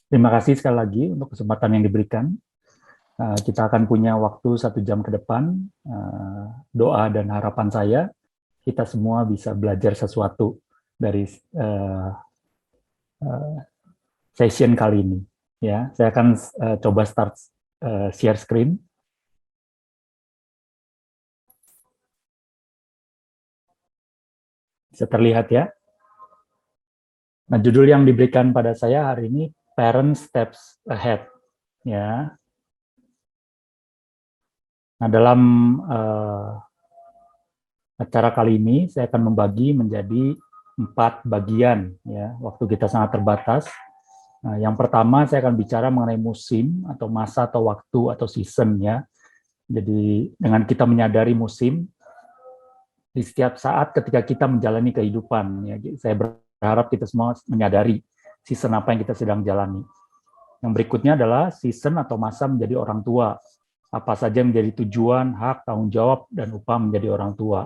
Terima kasih sekali lagi untuk kesempatan yang diberikan. Kita akan punya waktu 1 jam ke depan. Doa dan harapan saya, kita semua bisa belajar sesuatu dari session kali ini. Ya, saya akan coba start share screen. Bisa terlihat ya. Nah, judul yang diberikan pada saya hari ini Parent Steps Ahead. Ya. Nah, dalam acara kali ini saya akan membagi menjadi 4 bagian. Ya, waktu kita sangat terbatas. Nah, yang pertama saya akan bicara mengenai musim atau masa atau waktu atau season ya. Jadi dengan kita menyadari musim di setiap saat ketika kita menjalani kehidupan ya, saya berharap kita semua menyadari season apa yang kita sedang jalani. Yang berikutnya adalah season atau masa menjadi orang tua. Apa saja menjadi tujuan, hak, tanggung jawab, dan upah menjadi orang tua.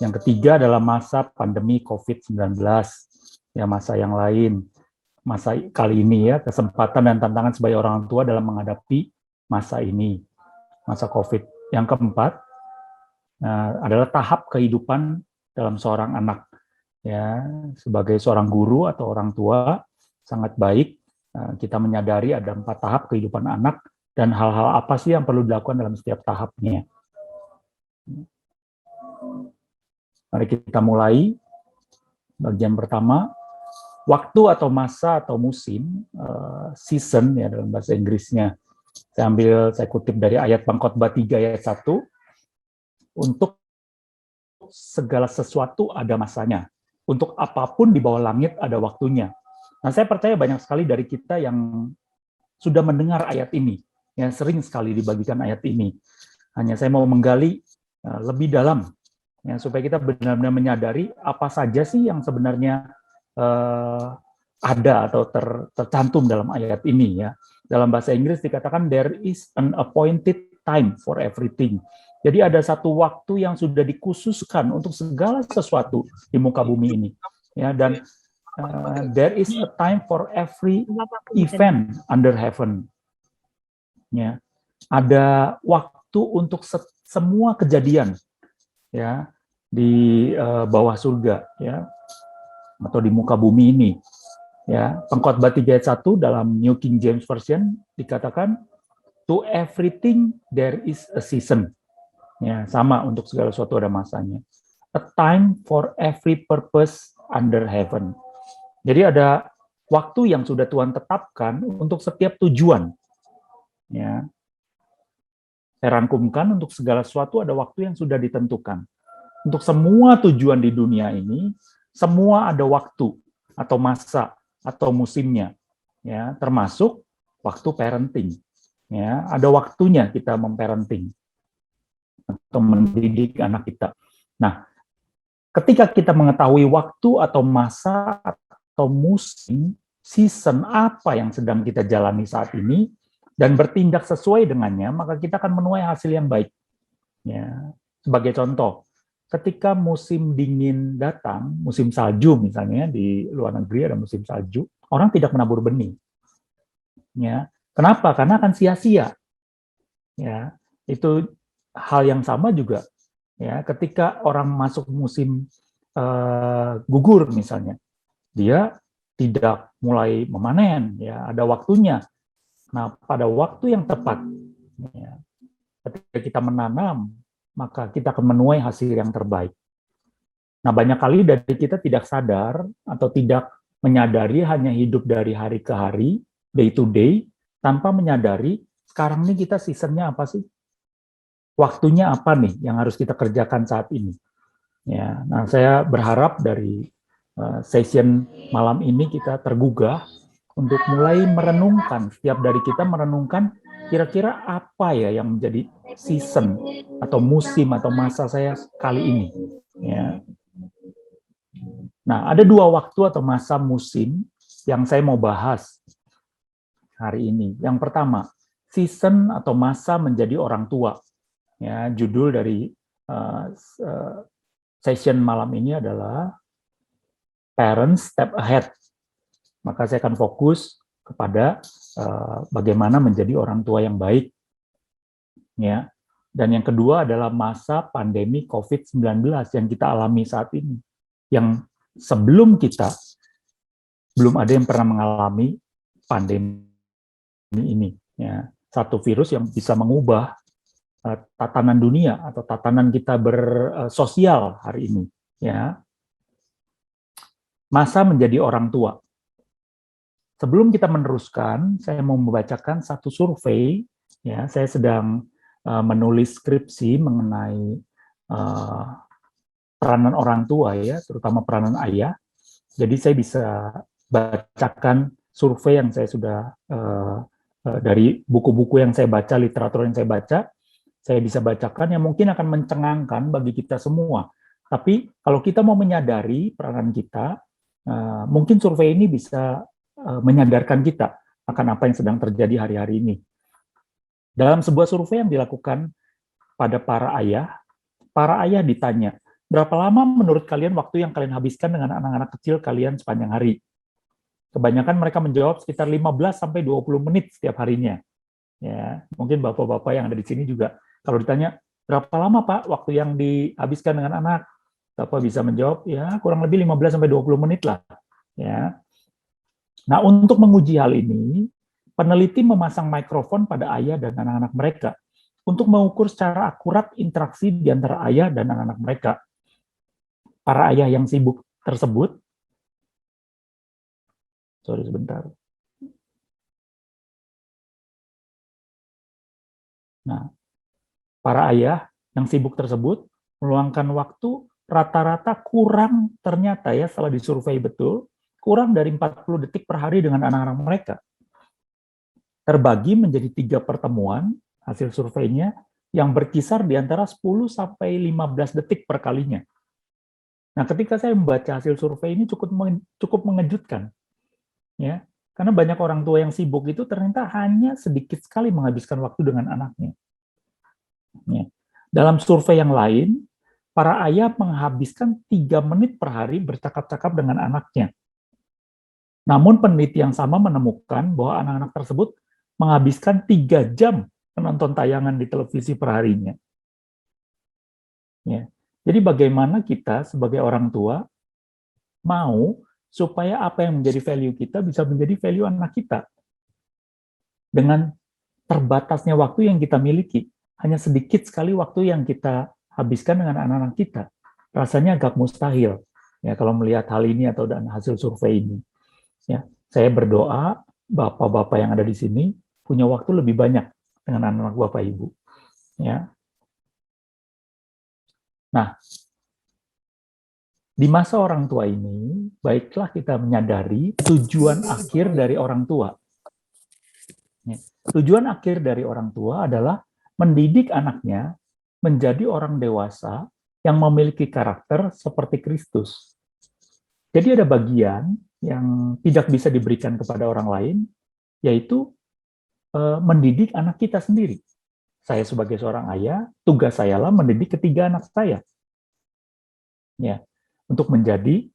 Yang ketiga adalah masa pandemi COVID-19, ya masa yang lain. Masa kali ini ya, kesempatan dan tantangan sebagai orang tua dalam menghadapi masa ini, masa COVID. Yang keempat adalah tahap kehidupan dalam seorang anak. Ya, sebagai seorang guru atau orang tua, sangat baik kita menyadari ada 4 tahap kehidupan anak dan hal-hal apa sih yang perlu dilakukan dalam setiap tahapnya. Mari kita mulai. Bagian pertama, waktu atau masa atau musim, season ya dalam bahasa Inggrisnya. Saya kutip dari ayat Pengkhotbah 3 ayat 1, untuk segala sesuatu ada masanya. Untuk apapun di bawah langit ada waktunya. Nah, saya percaya banyak sekali dari kita yang sudah mendengar ayat ini, yang sering sekali dibagikan ayat ini. Hanya saya mau menggali lebih dalam, ya, supaya kita benar-benar menyadari apa saja sih yang sebenarnya ada atau tercantum dalam ayat ini ya. Dalam bahasa Inggris dikatakan there is an appointed time for everything. Jadi ada satu waktu yang sudah dikhususkan untuk segala sesuatu di muka bumi ini. Ya, dan there is a time for every event under heaven. Ya, ada waktu untuk semua kejadian ya di bawah surga ya atau di muka bumi ini. Ya, Pengkhotbah 3 ayat 1 dalam New King James Version dikatakan to everything there is a season. Ya, sama untuk segala sesuatu ada masanya. A time for every purpose under heaven. Jadi ada waktu yang sudah Tuhan tetapkan untuk setiap tujuan. Ya. Saya rangkumkan untuk segala sesuatu ada waktu yang sudah ditentukan. Untuk semua tujuan di dunia ini, semua ada waktu atau masa atau musimnya, ya, termasuk waktu parenting. Ya, ada waktunya kita memparenting atau mendidik anak kita. Nah, ketika kita mengetahui waktu atau masa atau musim, season apa yang sedang kita jalani saat ini, dan bertindak sesuai dengannya, maka kita akan menuai hasil yang baik. Ya, sebagai contoh, ketika musim dingin datang, musim salju misalnya di luar negeri ada musim salju, orang tidak menabur benih. Ya, kenapa? Karena akan sia-sia. Ya, itu hal yang sama juga. Ya, ketika orang masuk musim gugur misalnya, dia tidak mulai memanen. Ya, ada waktunya. Nah, pada waktu yang tepat, ya, ketika kita menanam, maka kita akan menuai hasil yang terbaik. Nah, banyak kali dari kita tidak sadar atau tidak menyadari, hanya hidup dari hari ke hari, day to day, tanpa menyadari sekarang ini kita seasonnya apa sih? Waktunya apa nih yang harus kita kerjakan saat ini? Ya, nah saya berharap dari session malam ini kita tergugah untuk mulai merenungkan, setiap dari kita merenungkan kira-kira apa ya yang menjadi season atau musim atau masa saya kali ini. Ya. Nah, ada 2 waktu atau masa musim yang saya mau bahas hari ini. Yang pertama, season atau masa menjadi orang tua. Ya, judul dari session malam ini adalah Parents Step Ahead. Maka saya akan fokus kepada bagaimana menjadi orang tua yang baik, ya. Dan yang kedua adalah masa pandemi COVID-19 yang kita alami saat ini, yang sebelum kita belum ada yang pernah mengalami pandemi ini, ya. Satu virus yang bisa mengubah tatanan dunia atau tatanan kita bersosial hari ini, ya. Masa menjadi orang tua. Sebelum kita meneruskan, saya mau membacakan satu survei, ya. Saya sedang menulis skripsi mengenai peranan orang tua, ya, terutama peranan ayah. Jadi saya bisa bacakan survei yang saya sudah dari buku-buku yang saya baca, literatur yang saya bisa bacakan yang mungkin akan mencengangkan bagi kita semua. Tapi kalau kita mau menyadari peranan kita, mungkin survei ini bisa menyadarkan kita akan apa yang sedang terjadi hari-hari ini. Dalam sebuah survei yang dilakukan pada para ayah ditanya, berapa lama menurut kalian waktu yang kalian habiskan dengan anak-anak kecil kalian sepanjang hari? Kebanyakan mereka menjawab sekitar 15 sampai 20 menit setiap harinya. Ya, mungkin bapak-bapak yang ada di sini juga kalau ditanya, berapa lama Pak waktu yang dihabiskan dengan anak? Bapak bisa menjawab, ya kurang lebih 15 sampai 20 menit lah. Ya. Nah, untuk menguji hal ini, peneliti memasang mikrofon pada ayah dan anak-anak mereka untuk mengukur secara akurat interaksi di antara ayah dan anak-anak mereka. Para ayah yang sibuk tersebut, sorry sebentar. Nah, para ayah yang sibuk tersebut meluangkan waktu rata-rata kurang, ternyata ya setelah disurvei betul, kurang dari 40 detik per hari dengan anak-anak mereka. Terbagi menjadi 3 pertemuan, hasil surveinya, yang berkisar di antara 10 sampai 15 detik per kalinya. Nah, ketika saya membaca hasil survei ini cukup mengejutkan. Ya, karena banyak orang tua yang sibuk itu ternyata hanya sedikit sekali menghabiskan waktu dengan anaknya. Ya. Dalam survei yang lain, para ayah menghabiskan 3 menit per hari bercakap-cakap dengan anaknya. Namun peneliti yang sama menemukan bahwa anak-anak tersebut menghabiskan 3 jam menonton tayangan di televisi per harinya. Ya. Jadi bagaimana kita sebagai orang tua mau supaya apa yang menjadi value kita bisa menjadi value anak kita. Dengan terbatasnya waktu yang kita miliki, hanya sedikit sekali waktu yang kita habiskan dengan anak-anak kita. Rasanya agak mustahil ya kalau melihat hal ini atau dan hasil survei ini. Ya, saya berdoa bapak-bapak yang ada di sini punya waktu lebih banyak dengan anak-anak bapak ibu. Ya. Nah, di masa orang tua ini, baiklah kita menyadari tujuan akhir dari orang tua. Ya. Tujuan akhir dari orang tua adalah mendidik anaknya menjadi orang dewasa yang memiliki karakter seperti Kristus. Jadi ada bagian yang tidak bisa diberikan kepada orang lain, yaitu mendidik anak kita sendiri. Saya sebagai seorang ayah, tugas saya lah mendidik ketiga anak saya. Ya, untuk menjadi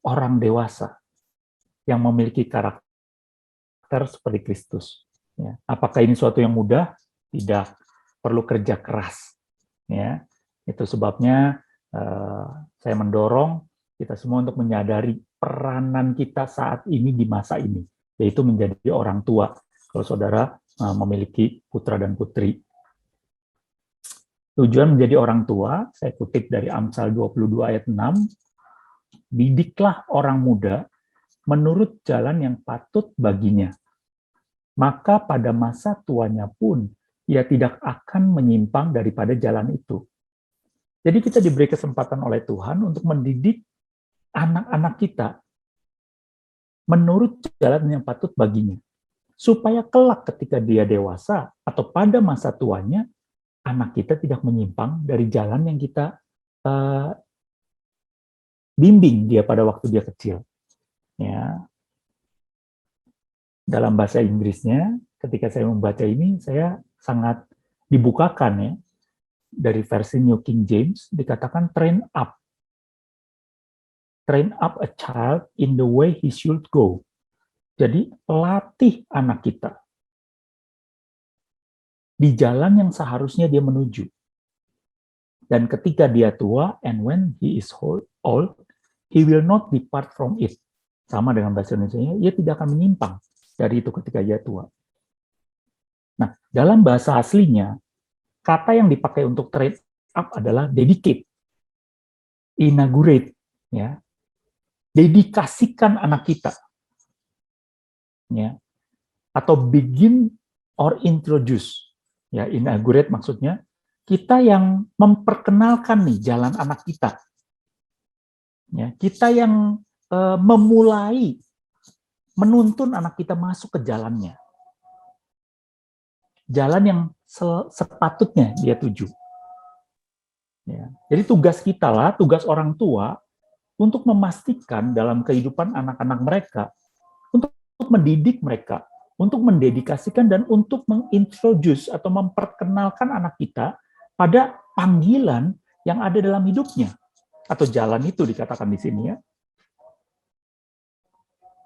orang dewasa yang memiliki karakter seperti Kristus. Ya. Apakah ini suatu yang mudah? Tidak. Perlu kerja keras. Ya. Itu sebabnya saya mendorong kita semua untuk menyadari peranan kita saat ini di masa ini, yaitu menjadi orang tua. Kalau saudara memiliki putra dan putri. Tujuan menjadi orang tua, saya kutip dari Amsal 22 ayat 6, didiklah orang muda menurut jalan yang patut baginya. Maka pada masa tuanya pun, ia tidak akan menyimpang daripada jalan itu. Jadi kita diberi kesempatan oleh Tuhan untuk mendidik anak-anak kita menurut jalan yang patut baginya. Supaya kelak ketika dia dewasa atau pada masa tuanya, anak kita tidak menyimpang dari jalan yang kita bimbing dia pada waktu dia kecil. Ya. Dalam bahasa Inggrisnya, ketika saya membaca ini, saya sangat dibukakan ya. Dari versi New King James, dikatakan train up. Train up a child in the way he should go. Jadi latih anak kita di jalan yang seharusnya dia menuju. Dan ketika dia tua, and when he is old, he will not depart from it. Sama dengan bahasa Indonesia-nya, ia tidak akan menyimpang dari itu ketika dia tua. Nah, dalam bahasa aslinya, kata yang dipakai untuk train up adalah dedicate, inaugurate, ya, dedikasikan anak kita, ya, atau begin or introduce, ya, inaugurate maksudnya kita yang memperkenalkan nih jalan anak kita, ya, kita yang memulai menuntun anak kita masuk ke jalannya, jalan yang sepatutnya dia tuju. Ya. Jadi tugas kita lah, tugas orang tua untuk memastikan dalam kehidupan anak-anak mereka, untuk mendidik mereka, untuk mendedikasikan dan untuk mengintroduce atau memperkenalkan anak kita pada panggilan yang ada dalam hidupnya, atau jalan itu dikatakan di sini ya.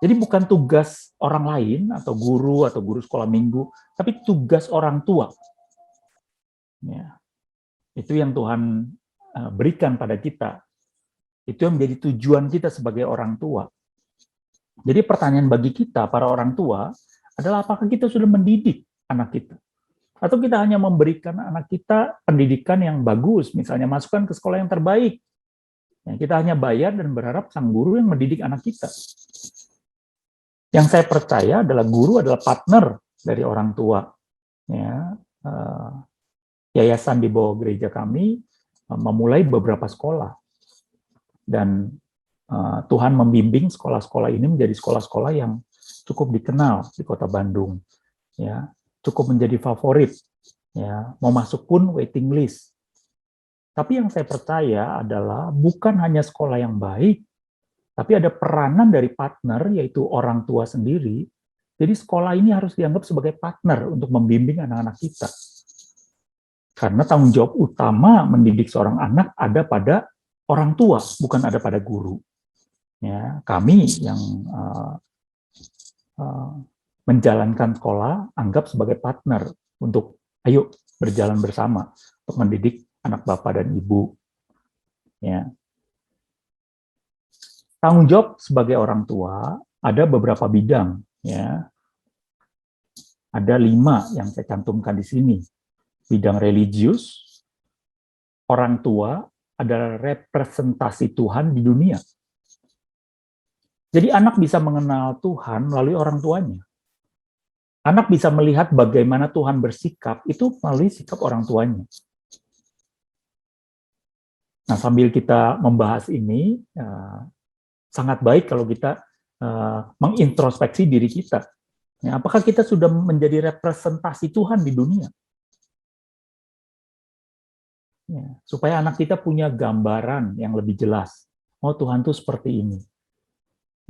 Jadi bukan tugas orang lain atau guru sekolah minggu, tapi tugas orang tua. Ya. Itu yang Tuhan berikan pada kita. Itu yang menjadi tujuan kita sebagai orang tua. Jadi pertanyaan bagi kita, para orang tua, adalah apakah kita sudah mendidik anak kita? Atau kita hanya memberikan anak kita pendidikan yang bagus, misalnya masukkan ke sekolah yang terbaik. Ya, kita hanya bayar dan berharap sang guru yang mendidik anak kita. Yang saya percaya adalah guru adalah partner dari orang tua. Ya, yayasan di bawah gereja kami memulai beberapa sekolah. Dan Tuhan membimbing sekolah-sekolah ini menjadi sekolah-sekolah yang cukup dikenal di Kota Bandung, ya, cukup menjadi favorit, ya, mau masuk pun waiting list. Tapi yang saya percaya adalah bukan hanya sekolah yang baik, tapi ada peranan dari partner, yaitu orang tua sendiri. Jadi sekolah ini harus dianggap sebagai partner untuk membimbing anak-anak kita. Karena tanggung jawab utama mendidik seorang anak ada pada orang tua, bukan ada pada guru. Ya, kami yang menjalankan sekolah anggap sebagai partner untuk ayo berjalan bersama untuk mendidik anak bapak dan ibu. Ya. Tanggung jawab sebagai orang tua ada beberapa bidang. Ya. Ada 5 yang saya cantumkan di sini. Bidang religius, orang tua adalah representasi Tuhan di dunia. Jadi anak bisa mengenal Tuhan melalui orang tuanya. Anak bisa melihat bagaimana Tuhan bersikap, itu melalui sikap orang tuanya. Nah, sambil kita membahas ini, sangat baik kalau kita mengintrospeksi diri kita. Ya, apakah kita sudah menjadi representasi Tuhan di dunia? Ya, supaya anak kita punya gambaran yang lebih jelas. Oh, Tuhan tuh seperti ini.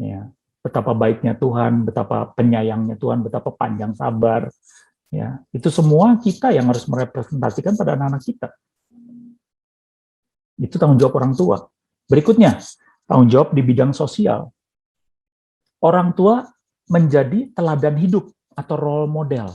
Ya, betapa baiknya Tuhan, betapa penyayangnya Tuhan, betapa panjang sabar. Ya, itu semua kita yang harus merepresentasikan pada anak-anak kita. Itu tanggung jawab orang tua. Berikutnya, tanggung jawab di bidang sosial. Orang tua menjadi teladan hidup atau role model.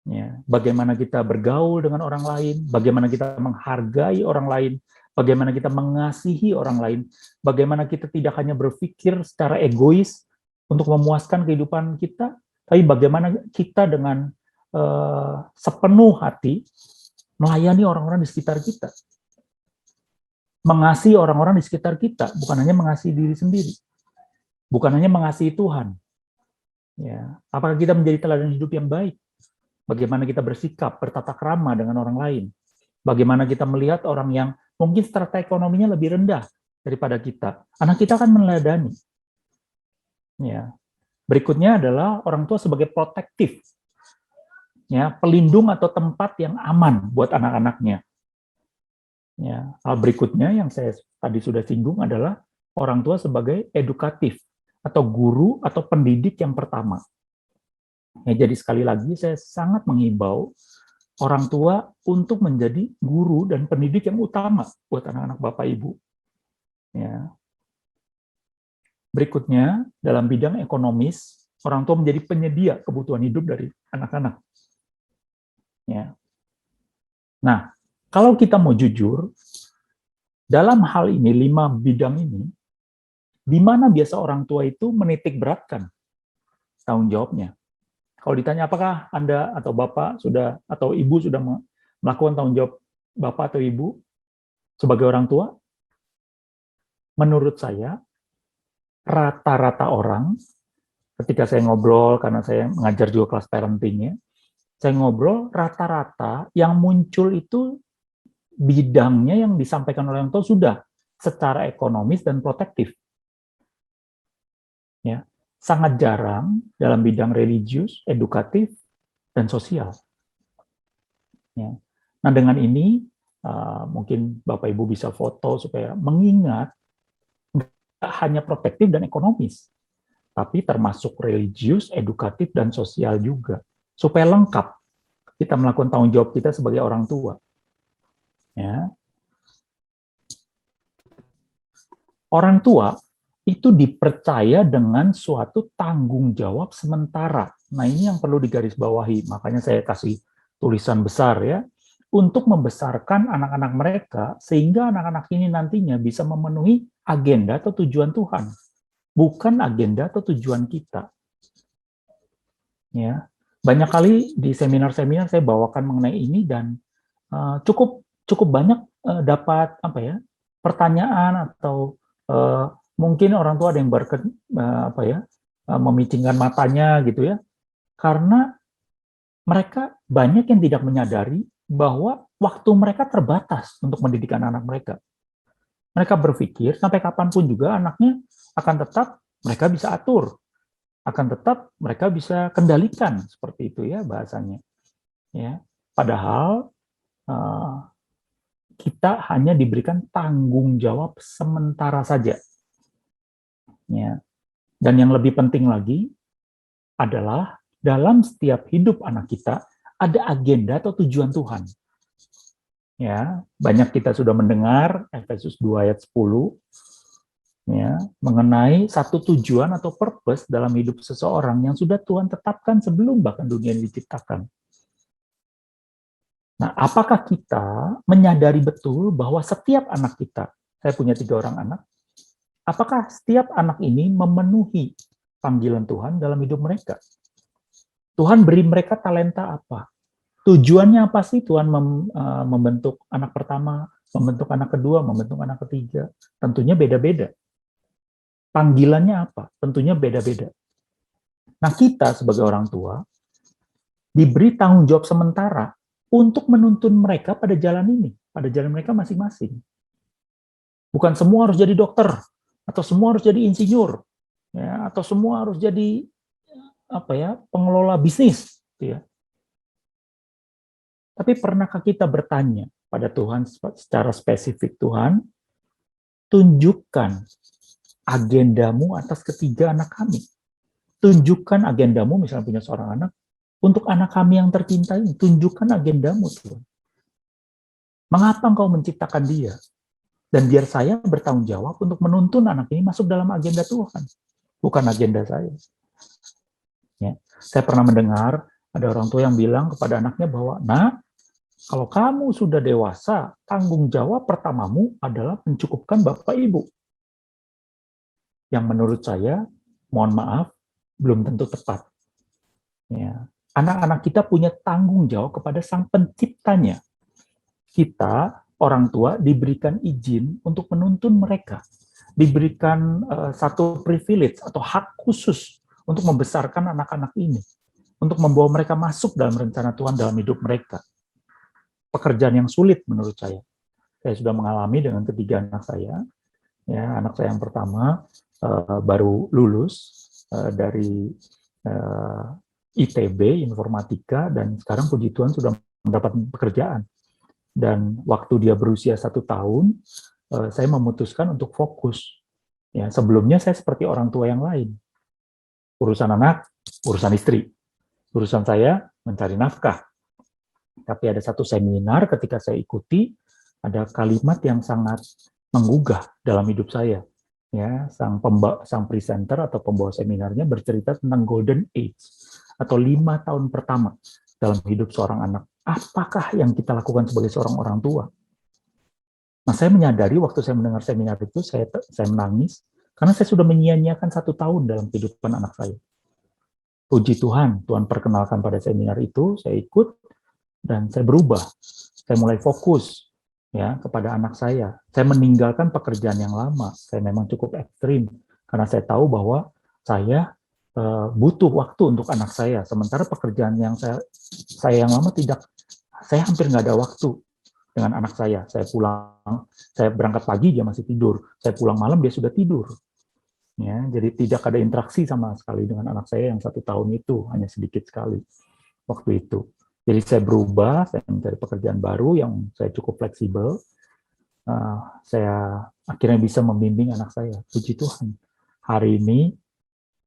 Ya, bagaimana kita bergaul dengan orang lain, bagaimana kita menghargai orang lain, bagaimana kita mengasihi orang lain, bagaimana kita tidak hanya berpikir secara egois untuk memuaskan kehidupan kita, tapi bagaimana kita dengan sepenuh hati melayani orang-orang di sekitar kita. Mengasihi orang-orang di sekitar kita, bukan hanya mengasihi diri sendiri. Bukan hanya mengasihi Tuhan. Ya, apakah kita menjadi teladan hidup yang baik? Bagaimana kita bersikap, bertata krama dengan orang lain? Bagaimana kita melihat orang yang mungkin strata ekonominya lebih rendah daripada kita? Anak kita akan meneladani. Ya. Berikutnya adalah orang tua sebagai protektif. Ya, pelindung atau tempat yang aman buat anak-anaknya. Ya, hal berikutnya yang saya tadi sudah singgung adalah orang tua sebagai edukatif atau guru atau pendidik yang pertama. Ya, jadi sekali lagi saya sangat menghimbau orang tua untuk menjadi guru dan pendidik yang utama buat anak-anak Bapak Ibu. Ya. Berikutnya, dalam bidang ekonomis, orang tua menjadi penyedia kebutuhan hidup dari anak-anak. Ya. Nah, kalau kita mau jujur, dalam hal ini, 5 bidang ini, di mana biasa orang tua itu menitik beratkan tanggung jawabnya. Kalau ditanya apakah Anda atau Bapak sudah atau Ibu sudah melakukan tanggung jawab Bapak atau Ibu sebagai orang tua, menurut saya rata-rata orang ketika saya ngobrol, karena saya mengajar juga kelas parenting ya, saya ngobrol rata-rata yang muncul itu bidangnya yang disampaikan oleh orang tua sudah secara ekonomis dan protektif. Ya, sangat jarang dalam bidang religius, edukatif, dan sosial. Ya. Nah, dengan ini mungkin Bapak Ibu bisa foto supaya mengingat tidak hanya protektif dan ekonomis, tapi termasuk religius, edukatif, dan sosial juga. Supaya lengkap kita melakukan tanggung jawab kita sebagai orang tua. Ya. Orang tua itu dipercaya dengan suatu tanggung jawab sementara. Nah, ini yang perlu digarisbawahi. Makanya saya kasih tulisan besar ya, untuk membesarkan anak-anak mereka sehingga anak-anak ini nantinya bisa memenuhi agenda atau tujuan Tuhan, bukan agenda atau tujuan kita. Ya, banyak kali di seminar-seminar saya bawakan mengenai ini dan cukup banyak dapat pertanyaan atau mungkin orang tua ada yang memicingkan matanya gitu ya, karena mereka banyak yang tidak menyadari bahwa waktu mereka terbatas untuk mendidik anak-anak mereka. Mereka berpikir sampai kapanpun juga anaknya akan tetap mereka bisa atur, akan tetap mereka bisa kendalikan, seperti itu ya bahasanya. Ya, padahal kita hanya diberikan tanggung jawab sementara saja. Ya. Dan yang lebih penting lagi adalah dalam setiap hidup anak kita ada agenda atau tujuan Tuhan. Ya, banyak kita sudah mendengar Efesus 2 ayat 10 ya, mengenai satu tujuan atau purpose dalam hidup seseorang yang sudah Tuhan tetapkan sebelum bahkan dunia ini diciptakan. Nah, apakah kita menyadari betul bahwa setiap anak kita, saya punya 3 orang anak, apakah setiap anak ini memenuhi panggilan Tuhan dalam hidup mereka? Tuhan beri mereka talenta apa? Tujuannya apa sih Tuhan membentuk anak pertama, membentuk anak kedua, membentuk anak ketiga? Tentunya beda-beda. Panggilannya apa? Tentunya beda-beda. Nah, kita sebagai orang tua diberi tanggung jawab sementara untuk menuntun mereka pada jalan ini, pada jalan mereka masing-masing. Bukan semua harus jadi dokter, atau semua harus jadi insinyur, ya, atau semua harus jadi pengelola bisnis, gitu ya. Tapi pernahkah kita bertanya pada Tuhan secara spesifik, Tuhan, tunjukkan agendamu atas ketiga anak kami. Tunjukkan agendamu, misalnya punya seorang anak, untuk anak kami yang tercinta ini, tunjukkan agendamu, Tuhan. Mengapa engkau menciptakan dia? Dan biar saya bertanggung jawab untuk menuntun anak ini masuk dalam agenda Tuhan, bukan agenda saya. Ya. Saya pernah mendengar ada orang tua yang bilang kepada anaknya bahwa, "Nah, kalau kamu sudah dewasa, tanggung jawab pertamamu adalah mencukupkan Bapak Ibu." Yang menurut saya, mohon maaf, belum tentu tepat. Ya. Anak-anak kita punya tanggung jawab kepada Sang Penciptanya. Kita, orang tua, diberikan izin untuk menuntun mereka. Diberikan satu privilege atau hak khusus untuk membesarkan anak-anak ini. Untuk membawa mereka masuk dalam rencana Tuhan dalam hidup mereka. Pekerjaan yang sulit menurut saya. Saya sudah mengalami dengan ketiga anak saya. Ya, anak saya yang pertama baru lulus dari ITB, informatika, dan sekarang puji Tuhan sudah mendapat pekerjaan. Dan waktu dia berusia 1 tahun, saya memutuskan untuk fokus. Ya, sebelumnya saya seperti orang tua yang lain. Urusan anak, urusan istri. Urusan saya mencari nafkah. Tapi ada satu seminar ketika saya ikuti, ada kalimat yang sangat menggugah dalam hidup saya. ya, sang presenter atau pembawa seminarnya bercerita tentang golden age atau 5 tahun pertama dalam hidup seorang anak. Apakah yang kita lakukan sebagai seorang orang tua? Nah, saya menyadari waktu saya mendengar seminar itu, saya menangis, karena saya sudah menyia-nyiakan 1 tahun dalam kehidupan anak saya. Puji Tuhan, Tuhan perkenalkan pada seminar itu, saya ikut, dan saya berubah. Saya mulai fokus ya kepada anak saya. Saya meninggalkan pekerjaan yang lama. Saya memang cukup ekstrim, karena saya tahu bahwa saya butuh waktu untuk anak saya. Sementara pekerjaan yang saya yang lama tidak, saya hampir nggak ada waktu dengan anak saya. Saya pulang, saya berangkat pagi dia masih tidur. Saya pulang malam dia sudah tidur. Ya, jadi tidak ada interaksi sama sekali dengan anak saya yang 1 tahun itu, hanya sedikit sekali waktu itu. Jadi saya berubah, saya mencari pekerjaan baru yang saya cukup fleksibel. Saya akhirnya bisa membimbing anak saya. Puji Tuhan, hari ini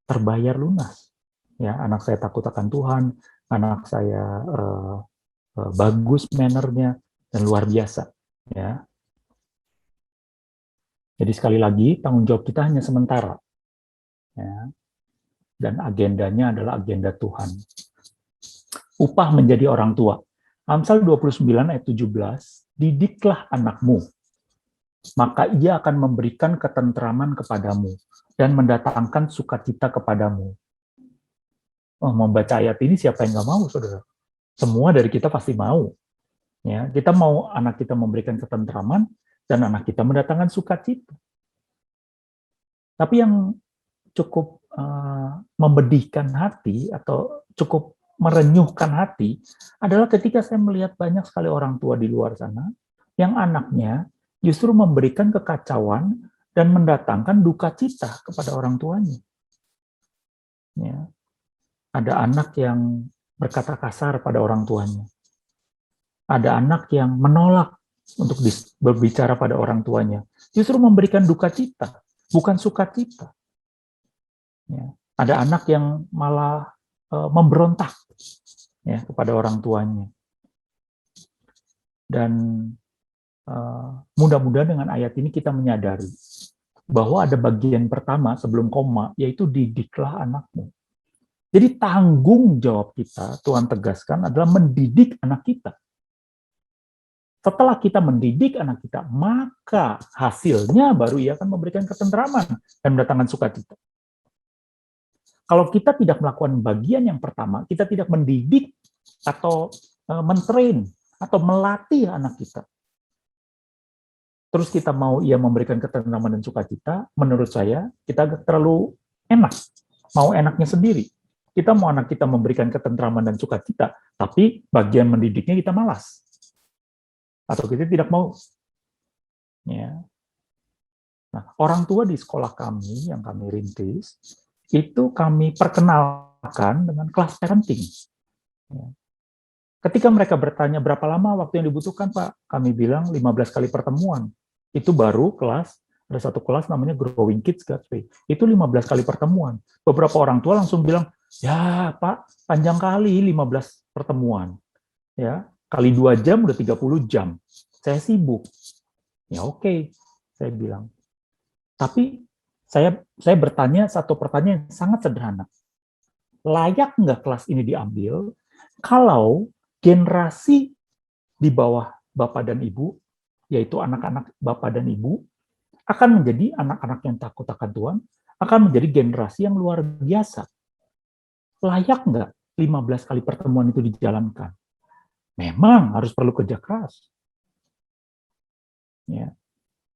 terbayar lunas. Ya, anak saya takut akan Tuhan, anak saya bagus mannernya dan luar biasa. Ya, jadi sekali lagi tanggung jawab kita hanya sementara. Ya, dan agendanya adalah agenda Tuhan. Upah menjadi orang tua. Amsal 29 ayat 17, didiklah anakmu, maka ia akan memberikan ketentraman kepadamu dan mendatangkan sukacita kepadamu. Oh, membaca ayat ini siapa yang nggak mau, saudara? Semua dari kita pasti mau. Ya, kita mau anak kita memberikan ketentraman dan anak kita mendatangkan sukacita. Tapi yang cukup membedihkan hati atau cukup merenyuhkan hati adalah ketika saya melihat banyak sekali orang tua di luar sana yang anaknya justru memberikan kekacauan dan mendatangkan duka cita kepada orang tuanya. Ya. Ada anak yang berkata kasar pada orang tuanya. Ada anak yang menolak untuk berbicara pada orang tuanya. Justru memberikan duka cita, bukan sukacita. Ya. Ada anak yang malah memberontak ya kepada orang tuanya. Dan mudah-mudahan dengan ayat ini kita menyadari bahwa ada bagian pertama sebelum koma, yaitu didiklah anakmu. Jadi tanggung jawab kita, Tuhan tegaskan, adalah mendidik anak kita. Setelah kita mendidik anak kita, maka hasilnya baru ia akan memberikan ketentraman dan mendatangkan sukacita. Kalau kita tidak melakukan bagian yang pertama, kita tidak mendidik atau mentrain atau melatih anak kita, terus kita mau ia memberikan ketentraman dan sukacita, menurut saya kita agak terlalu enak, mau enaknya sendiri. Kita mau anak kita memberikan ketentraman dan sukacita, tapi bagian mendidiknya kita malas. Atau kita tidak mau. Ya. Nah, orang tua di sekolah kami, yang kami rintis, itu kami perkenalkan dengan kelas parenting. Ya. Ketika mereka bertanya berapa lama waktu yang dibutuhkan, Pak, kami bilang 15 kali pertemuan. Itu baru kelas, ada satu kelas namanya Growing Kids God's Way. Itu 15 kali pertemuan. Beberapa orang tua langsung bilang, ya Pak, panjang kali 15 pertemuan. Ya, kali 2 jam udah 30 jam. Saya sibuk. Ya oke, saya bilang. Tapi saya bertanya satu pertanyaan yang sangat sederhana. Layak nggak kelas ini diambil kalau generasi di bawah Bapak dan Ibu, yaitu anak-anak Bapak dan Ibu, akan menjadi anak-anak yang takut akan Tuhan, akan menjadi generasi yang luar biasa. Layak nggak 15 kali pertemuan itu dijalankan? Memang harus perlu kerja keras. Ya.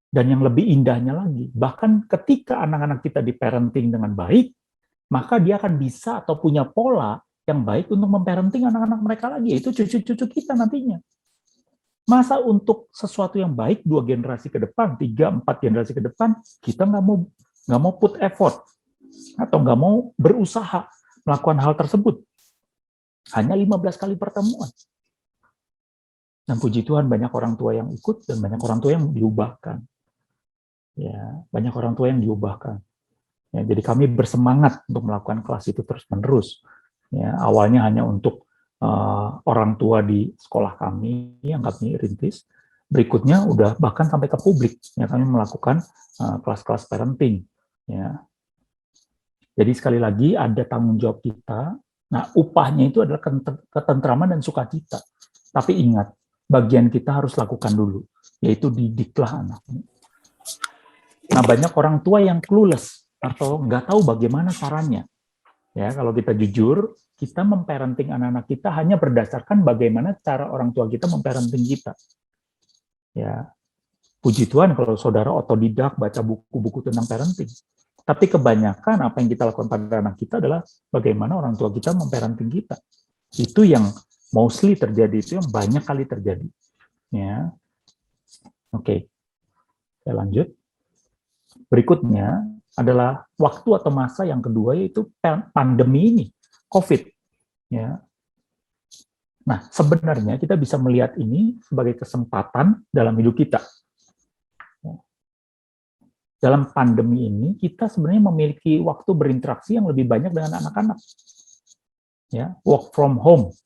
Dan yang lebih indahnya lagi, bahkan ketika anak-anak kita di parenting dengan baik, maka dia akan bisa atau punya pola yang baik untuk memparenting anak-anak mereka lagi, yaitu cucu-cucu kita nantinya. Masa untuk sesuatu yang baik 2 generasi ke depan, 3, 4 generasi ke depan, kita nggak mau put effort atau nggak mau berusaha melakukan hal tersebut. Hanya 15 kali pertemuan. Dan puji Tuhan banyak orang tua yang ikut dan banyak orang tua yang diubahkan. Ya, banyak orang tua yang diubahkan. Ya, jadi kami bersemangat untuk melakukan kelas itu terus-menerus. Ya, awalnya hanya untuk orang tua di sekolah kami yang kami rintis, Berikutnya udah bahkan sampai ke publik, ya kami melakukan kelas-kelas parenting, ya. Jadi sekali lagi ada tanggung jawab kita. Nah, upahnya itu adalah ketentraman dan sukacita. Tapi ingat, bagian kita harus lakukan dulu, yaitu didiklah anaknya. Nah, banyak orang tua yang clueless atau nggak tahu bagaimana caranya. Ya, kalau kita jujur, kita memparenting anak-anak kita hanya berdasarkan bagaimana cara orang tua kita memparenting kita. Ya, puji Tuhan kalau saudara otodidak baca buku-buku tentang parenting. Tapi kebanyakan apa yang kita lakukan pada anak kita adalah bagaimana orang tua kita memparenting kita. Itu yang mostly terjadi, itu yang banyak kali terjadi. Ya, oke, saya lanjut. Berikutnya adalah waktu atau masa yang kedua, yaitu pandemi ini, COVID. Ya. Nah, sebenarnya kita bisa melihat ini sebagai kesempatan dalam hidup kita. Dalam pandemi ini, kita sebenarnya memiliki waktu berinteraksi yang lebih banyak dengan anak-anak. Ya, work from home,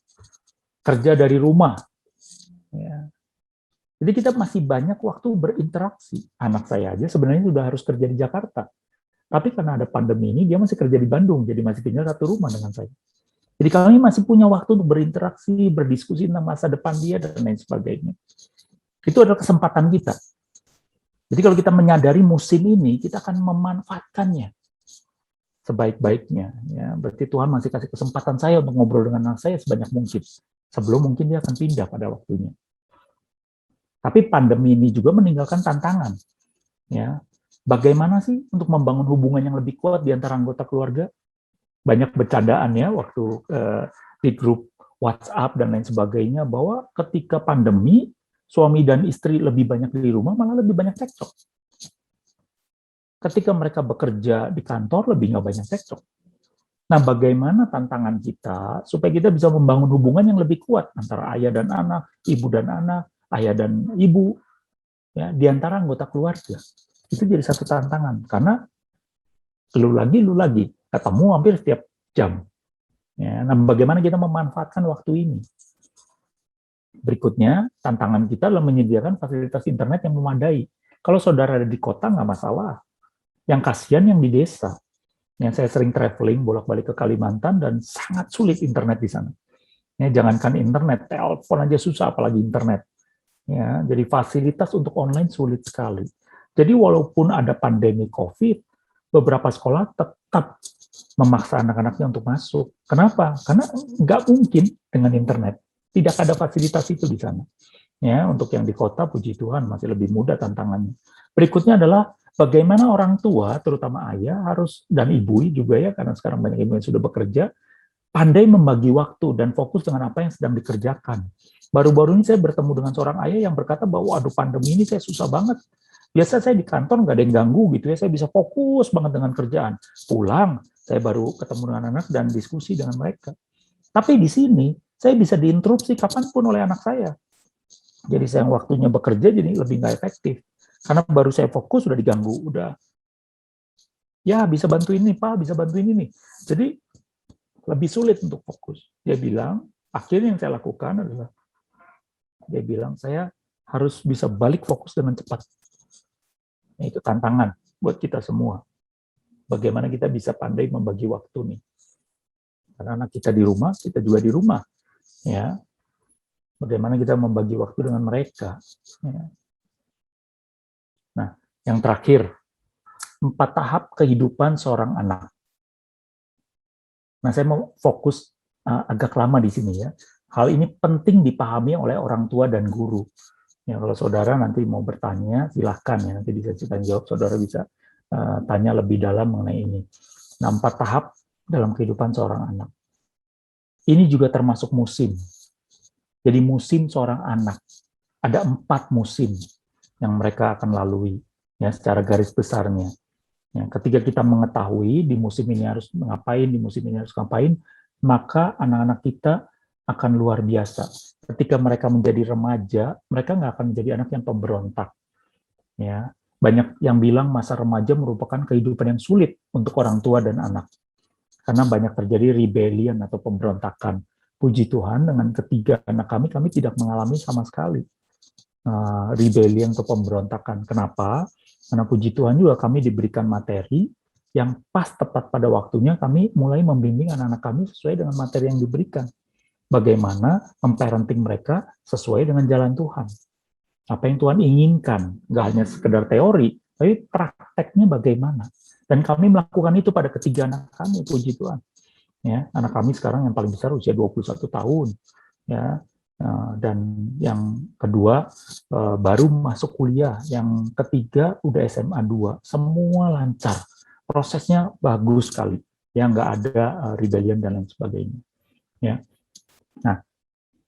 kerja dari rumah. Ya. Jadi kita masih banyak waktu berinteraksi. Anak saya aja sebenarnya sudah harus kerja di Jakarta. Tapi karena ada pandemi ini, dia masih kerja di Bandung, jadi masih tinggal satu rumah dengan saya. Jadi kami masih punya waktu untuk berinteraksi, berdiskusi tentang masa depan dia, dan lain sebagainya. Itu adalah kesempatan kita. Jadi kalau kita menyadari musim ini, kita akan memanfaatkannya sebaik-baiknya. Ya, berarti Tuhan masih kasih kesempatan saya untuk ngobrol dengan anak saya sebanyak mungkin. Sebelum mungkin dia akan pindah pada waktunya. Tapi pandemi ini juga meninggalkan tantangan. Ya, bagaimana sih untuk membangun hubungan yang lebih kuat di antara anggota keluarga? Banyak bercandaan ya waktu di grup WhatsApp dan lain sebagainya, bahwa ketika pandemi, suami dan istri lebih banyak di rumah, malah lebih banyak cekcok. Ketika mereka bekerja di kantor, lebih nggak banyak cekcok. Nah, bagaimana tantangan kita supaya kita bisa membangun hubungan yang lebih kuat antara ayah dan anak, ibu dan anak, ayah dan ibu, ya, di antara anggota keluarga. Itu jadi satu tantangan, karena lu lagi, ketemu hampir setiap jam. Ya, nah, bagaimana kita memanfaatkan waktu ini? Berikutnya, tantangan kita adalah menyediakan fasilitas internet yang memadai. Kalau saudara ada di kota, nggak masalah. Yang kasihan yang di desa. Yang saya sering traveling, bolak-balik ke Kalimantan, dan sangat sulit internet di sana. Ya, jangankan internet, telepon aja susah, apalagi internet. Ya, jadi fasilitas untuk online sulit sekali. Jadi walaupun ada pandemi COVID, beberapa sekolah tetap memaksa anak-anaknya untuk masuk. Kenapa? Karena nggak mungkin dengan internet. Tidak ada fasilitas itu di sana. Ya, untuk yang di kota, puji Tuhan, masih lebih mudah tantangannya. Berikutnya adalah bagaimana orang tua, terutama ayah, harus, dan ibu juga ya, karena sekarang banyak ibu yang sudah bekerja, pandai membagi waktu dan fokus dengan apa yang sedang dikerjakan. Baru-baru ini saya bertemu dengan seorang ayah yang berkata bahwa, aduh pandemi ini saya susah banget. Biasa saya di kantor nggak ada yang ganggu gitu ya, saya bisa fokus banget dengan kerjaan. Pulang, saya baru ketemu dengan anak dan diskusi dengan mereka. Tapi di sini, saya bisa diinterupsi kapanpun oleh anak saya. Jadi saya waktunya bekerja jadi lebih nggak efektif. Karena baru saya fokus, sudah diganggu. Udah, ya bisa bantu ini Pak, bisa bantu ini nih. Jadi lebih sulit untuk fokus. Dia bilang, akhirnya yang saya lakukan adalah, dia bilang, saya harus bisa balik fokus dengan cepat. Nah, itu tantangan buat kita semua. Bagaimana kita bisa pandai membagi waktu nih. Karena anak kita di rumah, kita juga di rumah. Ya, bagaimana kita membagi waktu dengan mereka. Ya. Nah, yang terakhir, 4 tahap kehidupan seorang anak. Nah, saya mau fokus agak lama di sini ya. Hal ini penting dipahami oleh orang tua dan guru. Ya, kalau saudara nanti mau bertanya, silahkan ya, nanti di sesi tanya jawab saudara bisa tanya lebih dalam mengenai ini. Nah, 4 tahap dalam kehidupan seorang anak. Ini juga termasuk musim. Jadi musim seorang anak. Ada 4 musim yang mereka akan lalui, ya, secara garis besarnya. Ya, ketika kita mengetahui di musim ini harus ngapain, di musim ini harus ngapain, maka anak-anak kita akan luar biasa. Ketika mereka menjadi remaja, mereka nggak akan menjadi anak yang pemberontak. Ya, banyak yang bilang masa remaja merupakan kehidupan yang sulit untuk orang tua dan anak. Karena banyak terjadi rebellion atau pemberontakan. Puji Tuhan, dengan ketiga anak kami tidak mengalami sama sekali. rebellion atau pemberontakan. Kenapa? Karena puji Tuhan juga kami diberikan materi yang pas tepat pada waktunya kami mulai membimbing anak-anak kami sesuai dengan materi yang diberikan. Bagaimana memparenting mereka sesuai dengan jalan Tuhan. Apa yang Tuhan inginkan, nggak hanya sekedar teori, tapi prakteknya bagaimana. Dan kami melakukan itu pada ketiga anak kami, puji Tuhan. Ya, anak kami sekarang yang paling besar usia 21 tahun. Ya, dan yang kedua baru masuk kuliah, yang ketiga udah SMA 2, semua lancar, prosesnya bagus sekali, ya nggak ada rebellion dan lain sebagainya. Ya, nah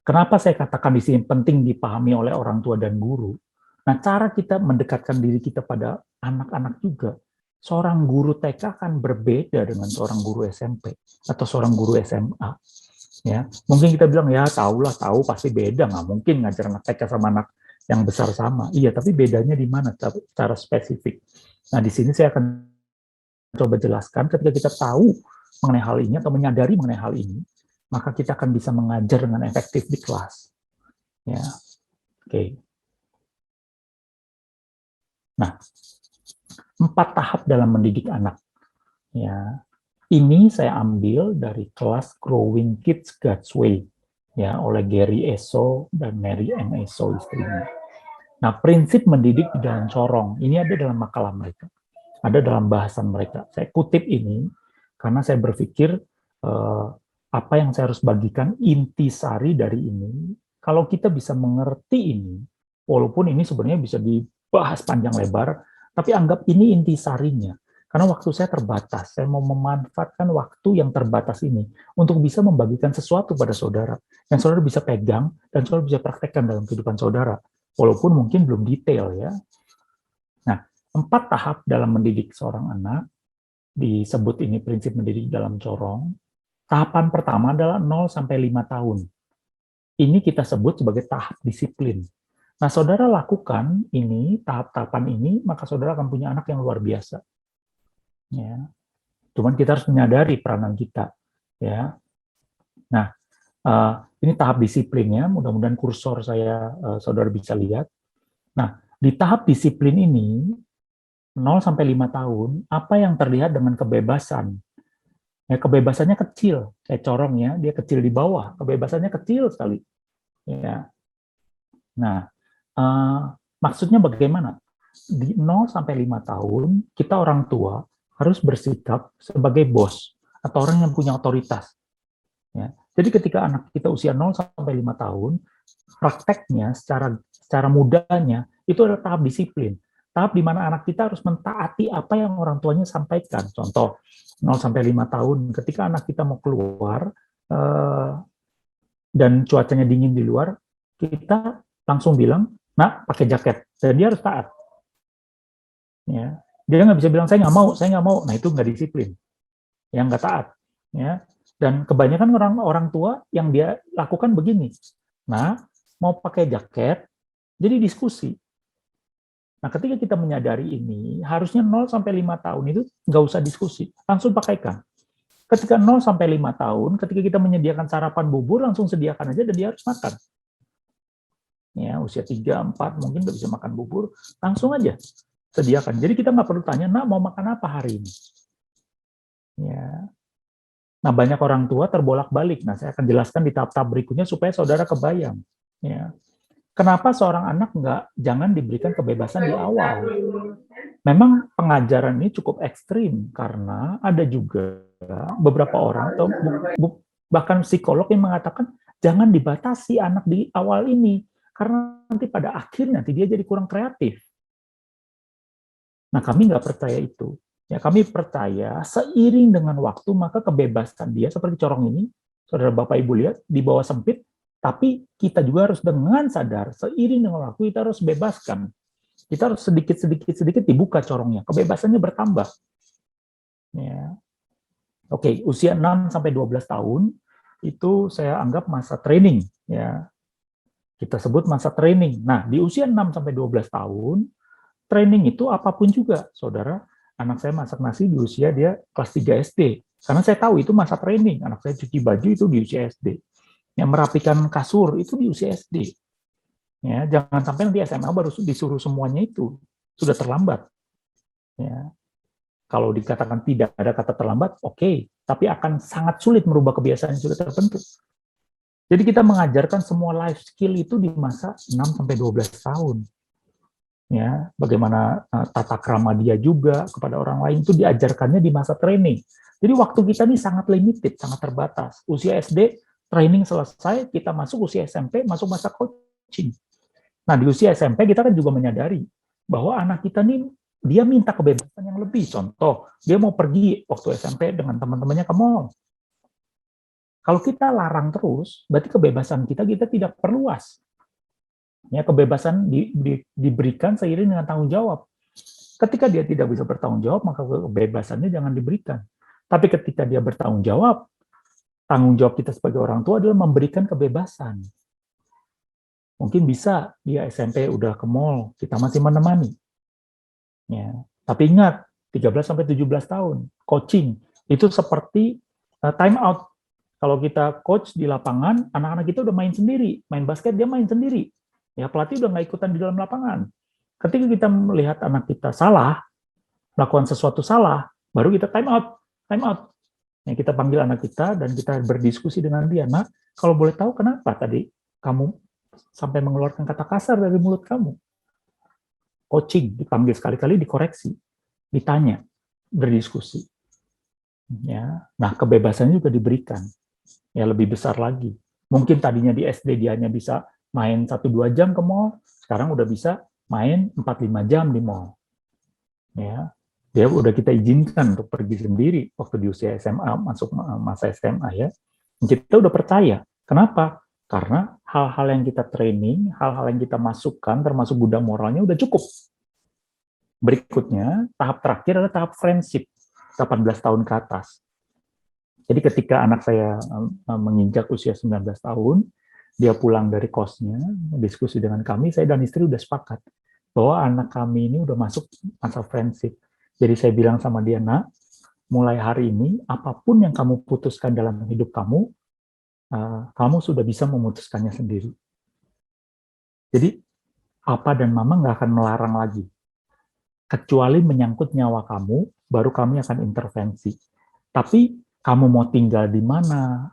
kenapa saya katakan di sini penting dipahami oleh orang tua dan guru? Nah cara kita mendekatkan diri kita pada anak-anak juga, seorang guru TK akan berbeda dengan seorang guru SMP atau seorang guru SMA. Ya, mungkin kita bilang ya tahu pasti beda, nggak mungkin ngajar anak TK sama anak yang besar sama. Iya, tapi bedanya di mana secara spesifik. Nah, di sini saya akan coba jelaskan ketika kita tahu mengenai hal ini atau menyadari mengenai hal ini, maka kita akan bisa mengajar dengan efektif di kelas. Ya, oke. Nah, 4 tahap dalam mendidik anak. Ya, ini saya ambil dari kelas Growing Kids God's Way, ya, oleh Gary Eso dan Mary Ann Eso istrinya. Nah, prinsip mendidik di dalam corong, ini ada dalam makalah mereka, ada dalam bahasan mereka. Saya kutip ini karena saya berpikir apa yang saya harus bagikan intisari dari ini, kalau kita bisa mengerti ini, walaupun ini sebenarnya bisa dibahas panjang lebar, tapi anggap ini intisarinya. Karena waktu saya terbatas, saya mau memanfaatkan waktu yang terbatas ini untuk bisa membagikan sesuatu pada saudara, yang saudara bisa pegang dan saudara bisa praktekkan dalam kehidupan saudara, walaupun mungkin belum detail ya. Nah, 4 tahap dalam mendidik seorang anak, disebut ini prinsip mendidik dalam corong. Tahapan pertama adalah 0 sampai 5 tahun. Ini kita sebut sebagai tahap disiplin. Nah, saudara lakukan ini, tahap-tahapan ini, maka saudara akan punya anak yang luar biasa. Ya, cuman kita harus menyadari peranan kita, ya. Nah, ini tahap disiplinnya. Mudah-mudahan kursor saya saudara bisa lihat. Nah, di tahap disiplin ini 0 sampai 5 tahun, apa yang terlihat dengan kebebasan? Ya, kebebasannya kecil, kayak corong ya, dia kecil di bawah, kebebasannya kecil sekali. Ya. Nah, maksudnya bagaimana? Di 0 sampai 5 tahun, kita orang tua harus bersikap sebagai bos atau orang yang punya otoritas. Ya. Jadi ketika anak kita usia 0 sampai 5 tahun, prakteknya secara mudahnya itu adalah tahap disiplin. Tahap di mana anak kita harus mentaati apa yang orang tuanya sampaikan. Contoh, 0 sampai 5 tahun, ketika anak kita mau keluar dan cuacanya dingin di luar, kita langsung bilang, "Nak, pakai jaket." Dan dia harus taat. Ya. Dia nggak bisa bilang, saya nggak mau. Nah, itu nggak disiplin. Yang nggak taat. Ya. Dan kebanyakan orang tua yang dia lakukan begini. Nah, mau pakai jaket, jadi diskusi. Nah, ketika kita menyadari ini, harusnya 0 sampai 5 tahun itu nggak usah diskusi, langsung pakaikan. Ketika 0 sampai 5 tahun, ketika kita menyediakan sarapan bubur, langsung sediakan aja dan dia harus makan. Ya, usia 3, 4 mungkin nggak bisa makan bubur, langsung aja sediakan. Jadi kita nggak perlu tanya, "Nak, mau makan apa hari ini?" Ya. Nah, banyak orang tua terbolak-balik. Nah, saya akan jelaskan di tahap-tahap berikutnya supaya saudara kebayang. Ya. Kenapa seorang anak jangan diberikan kebebasan di awal? Memang pengajaran ini cukup ekstrim karena ada juga beberapa orang atau bahkan psikolog yang mengatakan jangan dibatasi anak di awal ini karena nanti pada akhirnya dia jadi kurang kreatif. Nah, kami nggak percaya itu. Ya, kami percaya seiring dengan waktu maka kebebasan dia seperti corong ini, saudara Bapak Ibu lihat, di bawah sempit, tapi kita juga harus dengan sadar seiring dengan waktu kita harus bebaskan. Kita harus sedikit dibuka corongnya, kebebasannya bertambah. Ya. Oke, usia 6 sampai 12 tahun itu saya anggap masa training, ya. Kita sebut masa training. Nah, di usia 6 sampai 12 tahun training itu apapun juga, saudara. Anak saya masak nasi di usia dia kelas 3 SD. Karena saya tahu itu masa training. Anak saya cuci baju itu di usia SD. Yang merapikan kasur itu di usia SD. Ya, jangan sampai nanti SMA baru disuruh semuanya itu, sudah terlambat. Ya, kalau dikatakan tidak ada kata terlambat, oke, tapi akan sangat sulit merubah kebiasaan yang sudah terbentuk. Jadi kita mengajarkan semua life skill itu di masa 6-12 tahun. Ya, bagaimana tata krama dia juga kepada orang lain itu diajarkannya di masa training. Jadi waktu kita ini sangat limited, sangat terbatas. Usia SD, training selesai, kita masuk usia SMP, masuk masa coaching. Nah, di usia SMP kita kan juga menyadari bahwa anak kita nih, dia minta kebebasan yang lebih. Contoh, dia mau pergi waktu SMP dengan teman-temannya ke mall. Kalau kita larang terus, berarti kebebasan kita tidak perluas. Ya, kebebasan diberikan seiring dengan tanggung jawab. Ketika dia tidak bisa bertanggung jawab, maka kebebasannya jangan diberikan. Tapi ketika dia bertanggung jawab, tanggung jawab kita sebagai orang tua adalah memberikan kebebasan. Mungkin bisa dia SMP udah ke mall, kita masih menemani. Ya, tapi ingat, 13-17 tahun, coaching, itu seperti time out. Kalau kita coach di lapangan, anak-anak kita udah main sendiri. Main basket, dia main sendiri. Ya, pelatih udah nggak ikutan di dalam lapangan. Ketika kita melihat anak kita salah, melakukan sesuatu salah, baru kita time out. Time out. Ya, kita panggil anak kita dan kita berdiskusi dengan dia. Nah, kalau boleh tahu kenapa tadi kamu sampai mengeluarkan kata kasar dari mulut kamu? Coaching, dipanggil sekali-kali, dikoreksi, ditanya, berdiskusi. Ya, nah kebebasannya juga diberikan. Ya, lebih besar lagi. Mungkin tadinya di SD dia hanya bisa main 1-2 jam ke mall, sekarang udah bisa main 4-5 jam di mall. Ya, dia udah kita izinkan untuk pergi sendiri waktu di usia SMA, masuk masa SMA ya. Kita udah percaya. Kenapa? Karena hal-hal yang kita training, hal-hal yang kita masukkan, termasuk budaya moralnya udah cukup. Berikutnya, tahap terakhir adalah tahap friendship, 18 tahun ke atas. Jadi ketika anak saya menginjak usia 19 tahun, dia pulang dari kosnya, diskusi dengan kami, saya dan istri udah sepakat bahwa anak kami ini udah masuk masa friendship. Jadi saya bilang sama dia, nak, mulai hari ini, apapun yang kamu putuskan dalam hidup kamu, kamu sudah bisa memutuskannya sendiri. Jadi, papa dan mama nggak akan melarang lagi. Kecuali menyangkut nyawa kamu, baru kami akan intervensi. Tapi, kamu mau tinggal di mana,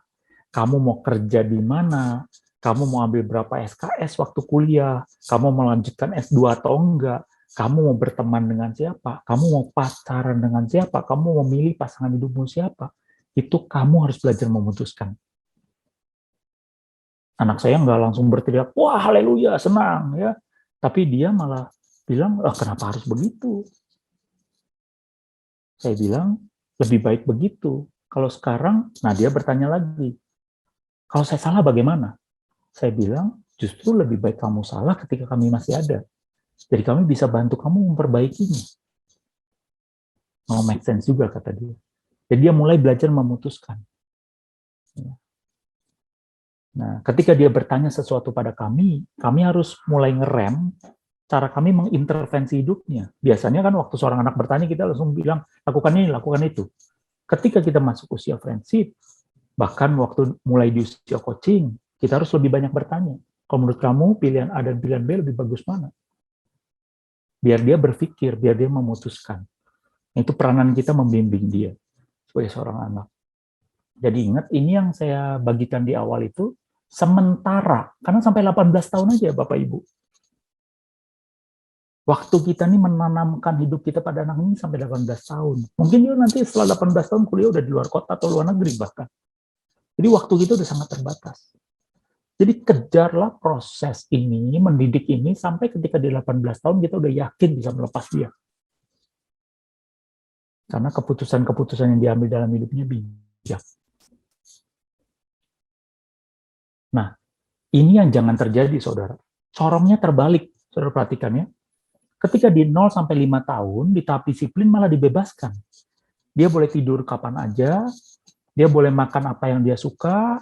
kamu mau kerja di mana, kamu mau ambil berapa SKS waktu kuliah, kamu mau melanjutkan S2 atau enggak, kamu mau berteman dengan siapa, kamu mau pacaran dengan siapa, kamu mau memilih pasangan hidupmu siapa, itu kamu harus belajar memutuskan. Anak saya nggak langsung berteriak, wah haleluya, senang, ya. Tapi dia malah bilang, kenapa harus begitu? Saya bilang, lebih baik begitu. Kalau sekarang, nah dia bertanya lagi, kalau saya salah bagaimana? Saya bilang, justru lebih baik kamu salah ketika kami masih ada. Jadi kami bisa bantu kamu memperbaikinya. Make sense juga, kata dia. Jadi dia mulai belajar memutuskan. Nah, ketika dia bertanya sesuatu pada kami harus mulai ngerem cara kami mengintervensi hidupnya. Biasanya kan waktu seorang anak bertanya, kita langsung bilang, lakukan ini, lakukan itu. Ketika kita masuk usia friendship, bahkan waktu mulai di usia coaching, kita harus lebih banyak bertanya. Kalau menurut kamu, pilihan A dan pilihan B lebih bagus mana? Biar dia berpikir, biar dia memutuskan. Itu peranan kita membimbing dia sebagai seorang anak. Jadi ingat, ini yang saya bagikan di awal itu sementara, karena sampai 18 tahun aja Bapak Ibu. Waktu kita nih menanamkan hidup kita pada anak ini sampai 18 tahun. Mungkin dia nanti setelah 18 tahun kuliah udah di luar kota atau luar negeri bahkan. Jadi waktu kita udah sangat terbatas. Jadi kejarlah proses ini, mendidik ini, sampai ketika di 18 tahun kita udah yakin bisa melepas dia. Karena keputusan-keputusan yang diambil dalam hidupnya bijak. Nah, ini yang jangan terjadi, saudara. Corongnya terbalik, saudara perhatikan ya. Ketika di 0-5 tahun, di tahap disiplin malah dibebaskan. Dia boleh tidur kapan aja, dia boleh makan apa yang dia suka,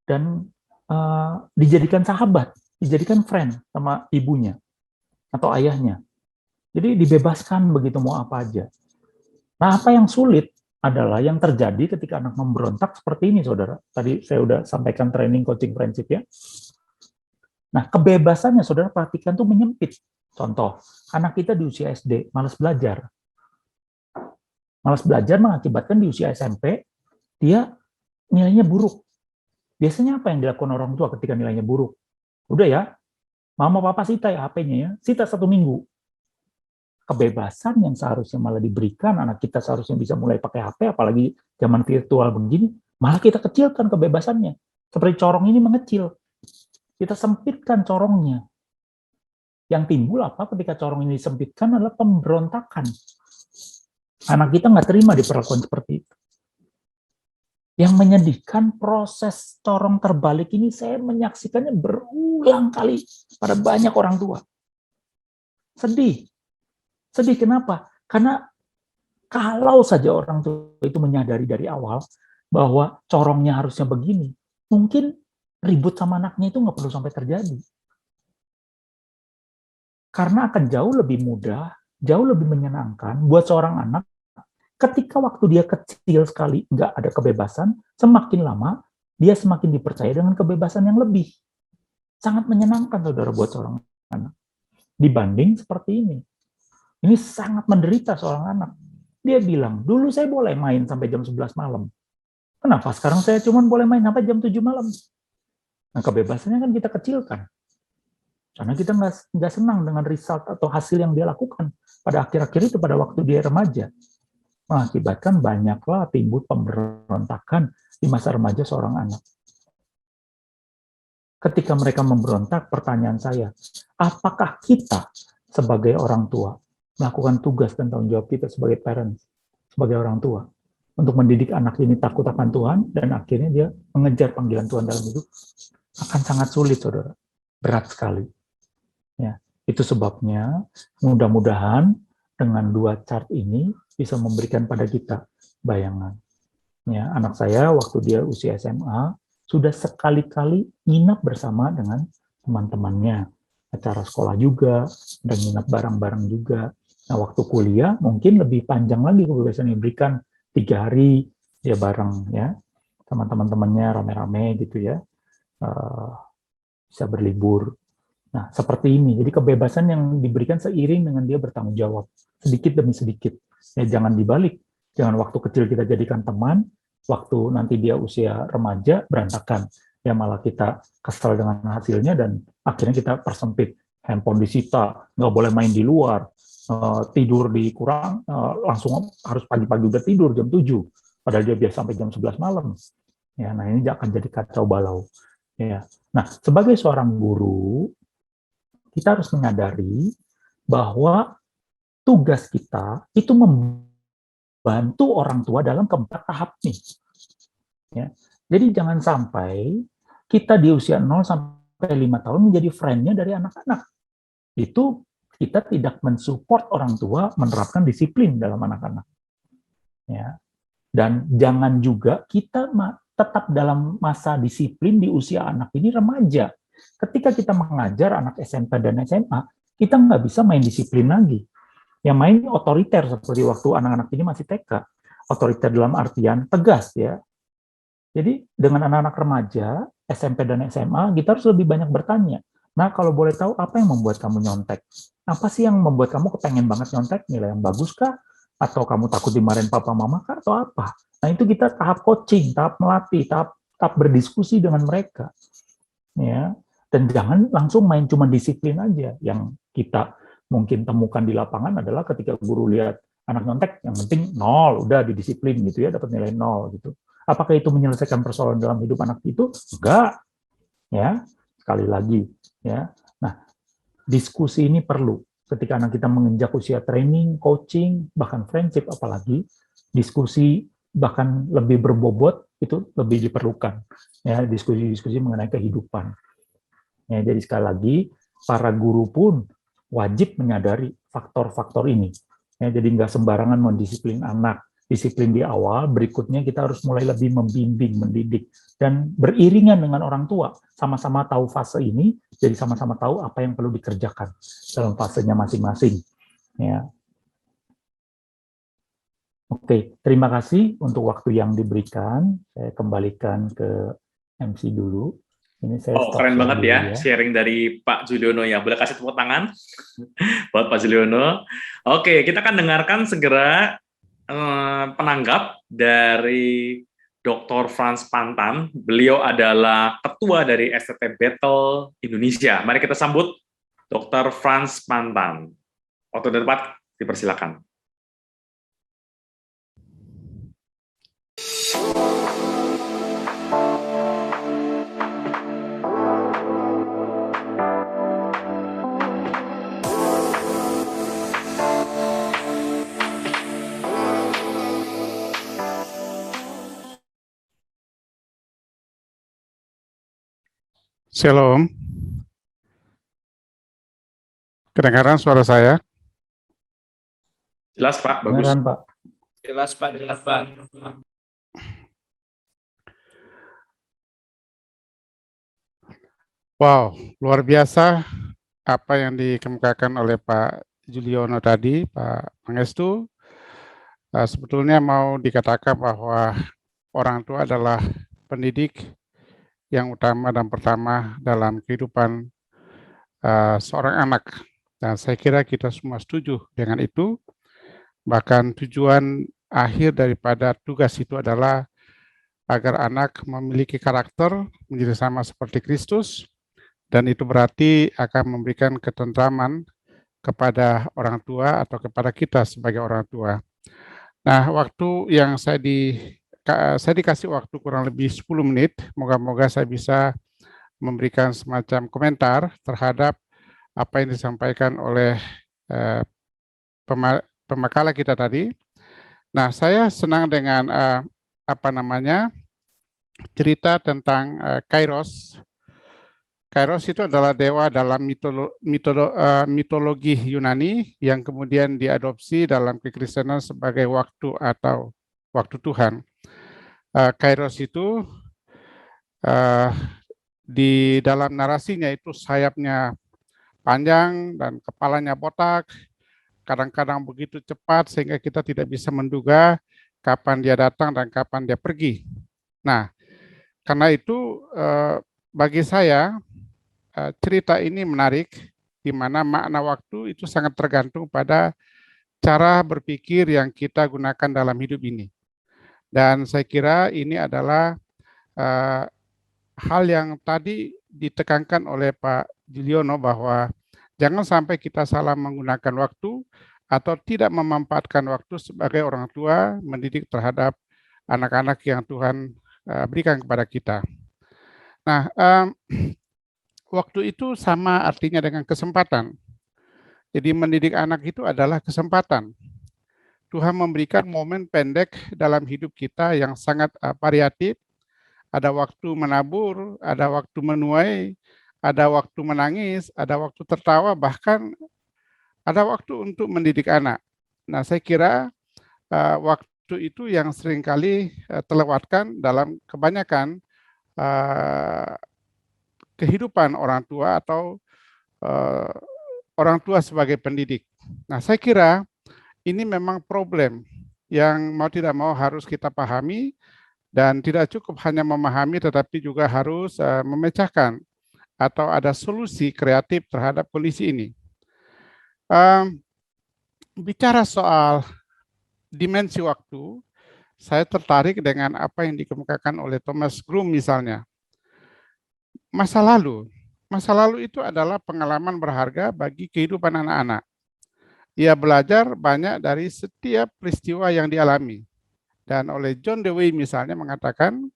dan dijadikan sahabat, dijadikan friend sama ibunya atau ayahnya. Jadi dibebaskan begitu mau apa aja. Nah, apa yang sulit adalah yang terjadi ketika anak memberontak seperti ini, saudara. Tadi saya udah sampaikan training coaching prinsip ya. Nah, kebebasannya, saudara perhatikan tuh menyempit. Contoh, anak kita di usia SD, malas belajar. Malas belajar mengakibatkan di usia SMP, dia nilainya buruk. Biasanya apa yang dilakukan orang tua ketika nilainya buruk? Udah ya, mama papa sita ya HP-nya ya, sita 1 minggu. Kebebasan yang seharusnya malah diberikan, anak kita seharusnya bisa mulai pakai HP, apalagi zaman virtual begini, malah kita kecilkan kebebasannya. Seperti corong ini mengecil. Kita sempitkan corongnya. Yang timbul apa ketika corong ini disempitkan adalah pemberontakan. Anak kita nggak terima diperlakukan seperti itu. Yang menyedihkan, proses corong terbalik ini saya menyaksikannya berulang kali pada banyak orang tua. Sedih. Sedih kenapa? Karena kalau saja orang tua itu menyadari dari awal bahwa corongnya harusnya begini, mungkin ribut sama anaknya itu nggak perlu sampai terjadi. Karena akan jauh lebih mudah, jauh lebih menyenangkan buat seorang anak ketika waktu dia kecil sekali nggak ada kebebasan, semakin lama dia semakin dipercaya dengan kebebasan yang lebih. Sangat menyenangkan, saudara, buat seorang anak. Dibanding seperti ini. Ini sangat menderita seorang anak. Dia bilang, dulu saya boleh main sampai jam 11 malam. Kenapa sekarang saya cuma boleh main sampai jam 7 malam? Nah, kebebasannya kan kita kecilkan. Karena kita nggak senang dengan result atau hasil yang dia lakukan pada akhir-akhir itu, pada waktu dia remaja. Mengakibatkan banyaklah timbul pemberontakan di masa remaja seorang anak. Ketika mereka memberontak, pertanyaan saya, apakah kita sebagai orang tua melakukan tugas dan tanggung jawab kita sebagai parents, sebagai orang tua, untuk mendidik anak ini takut akan Tuhan, dan akhirnya dia mengejar panggilan Tuhan dalam hidup? Akan sangat sulit, saudara. Berat sekali. Ya, itu sebabnya mudah-mudahan dengan 2 chart ini bisa memberikan pada kita bayangan. Ya, anak saya waktu dia usia SMA sudah sekali-kali nginap bersama dengan teman-temannya, acara sekolah juga, dan nginap bareng-bareng juga. Nah, waktu kuliah mungkin lebih panjang lagi kebebasan yang diberikan, 3 hari dia bareng ya sama teman-temannya rame-rame gitu ya, bisa berlibur. Nah, seperti ini. Jadi kebebasan yang diberikan seiring dengan dia bertanggung jawab, sedikit demi sedikit. Ya, jangan dibalik. Jangan waktu kecil kita jadikan teman, waktu nanti dia usia remaja, berantakan. Ya, malah kita kesal dengan hasilnya, dan akhirnya kita persempit. Handphone disita, nggak boleh main di luar, tidur dikurang, langsung harus pagi-pagi udah tidur jam 7, padahal dia biasa sampai jam 11 malam. Ya, nah ini akan jadi kacau balau. Ya. Nah, sebagai seorang guru, kita harus menyadari bahwa tugas kita itu membantu orang tua dalam keempat tahap nih. Ya. Jadi jangan sampai kita di usia 0 sampai 5 tahun menjadi friend-nya dari anak-anak. Itu kita tidak mensupport orang tua menerapkan disiplin dalam anak-anak. Ya. Dan jangan juga kita tetap dalam masa disiplin di usia anak ini remaja. Ketika kita mengajar anak SMP dan SMA, kita nggak bisa main disiplin lagi. Yang main otoriter seperti waktu anak-anak ini masih TK. Otoriter dalam artian tegas ya. Jadi dengan anak-anak remaja, SMP dan SMA, kita harus lebih banyak bertanya. Nah, kalau boleh tahu, apa yang membuat kamu nyontek? Apa sih yang membuat kamu kepengen banget nyontek? Nilai yang bagus kah? Atau kamu takut dimarahin papa mama kah? Atau apa? Nah, itu kita tahap coaching, tahap melatih, tahap berdiskusi dengan mereka. Ya. Dan jangan langsung main cuma disiplin aja. Yang kita mungkin temukan di lapangan adalah ketika guru lihat anak nyontek, yang penting 0, udah didisiplin gitu ya, dapat nilai 0 gitu. Apakah itu menyelesaikan persoalan dalam hidup anak itu? Enggak. Ya, sekali lagi ya. Nah, diskusi ini perlu ketika anak kita menginjak usia training, coaching, bahkan friendship, apalagi diskusi bahkan lebih berbobot itu lebih diperlukan. Ya, diskusi-diskusi mengenai kehidupan. Ya, jadi sekali lagi para guru pun wajib menyadari faktor-faktor ini. Ya, jadi nggak sembarangan mendisiplin anak. Disiplin di awal, berikutnya kita harus mulai lebih membimbing, mendidik, dan beriringan dengan orang tua. Sama-sama tahu fase ini, jadi sama-sama tahu apa yang perlu dikerjakan dalam fasenya masing-masing. Ya. Oke, terima kasih untuk waktu yang diberikan. Saya kembalikan ke MC dulu. Ini saya Oh, stop keren banget dulu ya, ya. sharing dari Pak Juliono ya. Boleh kasih tepuk tangan buat Pak Juliono. Oke, kita akan dengarkan segera penanggap dari Dr. Frans Pantan. Beliau adalah ketua dari STT Battle Indonesia. Mari kita sambut Dr. Frans Pantan. Waktu dan tempat dipersilakan. Shalom. Kedengaran suara saya? Jelas, Pak. Bagus. Beneran, Pak. Jelas Pak, jelas Pak. Wow, luar biasa apa yang dikemukakan oleh Pak Juliono tadi, Pak Pangestu. Sebetulnya mau dikatakan bahwa orang tua adalah pendidik yang utama dan pertama dalam kehidupan seorang anak. Dan saya kira kita semua setuju dengan itu. Bahkan tujuan akhir daripada tugas itu adalah agar anak memiliki karakter menjadi sama seperti Kristus, dan itu berarti akan memberikan ketentraman kepada orang tua atau kepada kita sebagai orang tua. Nah, waktu yang saya dikasih waktu kurang lebih 10 menit, moga-moga saya bisa memberikan semacam komentar terhadap apa yang disampaikan oleh pemakalah kita tadi. Nah, saya senang dengan cerita tentang Kairos. Kairos itu adalah dewa dalam mitologi Yunani yang kemudian diadopsi dalam kekristenan sebagai waktu atau waktu Tuhan. Kairos itu di dalam narasinya itu sayapnya panjang dan kepalanya botak, kadang-kadang begitu cepat sehingga kita tidak bisa menduga kapan dia datang dan kapan dia pergi. Nah, karena itu bagi saya cerita ini menarik, di mana makna waktu itu sangat tergantung pada cara berpikir yang kita gunakan dalam hidup ini. Dan saya kira ini adalah hal yang tadi ditekankan oleh Pak Juliono bahwa jangan sampai kita salah menggunakan waktu atau tidak memanfaatkan waktu sebagai orang tua mendidik terhadap anak-anak yang Tuhan berikan kepada kita. Nah, waktu itu sama artinya dengan kesempatan. Jadi mendidik anak itu adalah kesempatan. Tuhan memberikan momen pendek dalam hidup kita yang sangat variatif. Ada waktu menabur, ada waktu menuai, ada waktu menangis, ada waktu tertawa, bahkan ada waktu untuk mendidik anak. Nah, saya kira waktu itu yang seringkali terlewatkan dalam kebanyakan kehidupan orang tua atau orang tua sebagai pendidik. Nah, saya kira ini memang problem yang mau tidak mau harus kita pahami, dan tidak cukup hanya memahami tetapi juga harus memecahkan atau ada solusi kreatif terhadap kondisi ini. Bicara soal dimensi waktu, saya tertarik dengan apa yang dikemukakan oleh Thomas Groom misalnya. Masa lalu itu adalah pengalaman berharga bagi kehidupan anak-anak. Ia belajar banyak dari setiap peristiwa yang dialami. Dan oleh John Dewey misalnya mengatakan,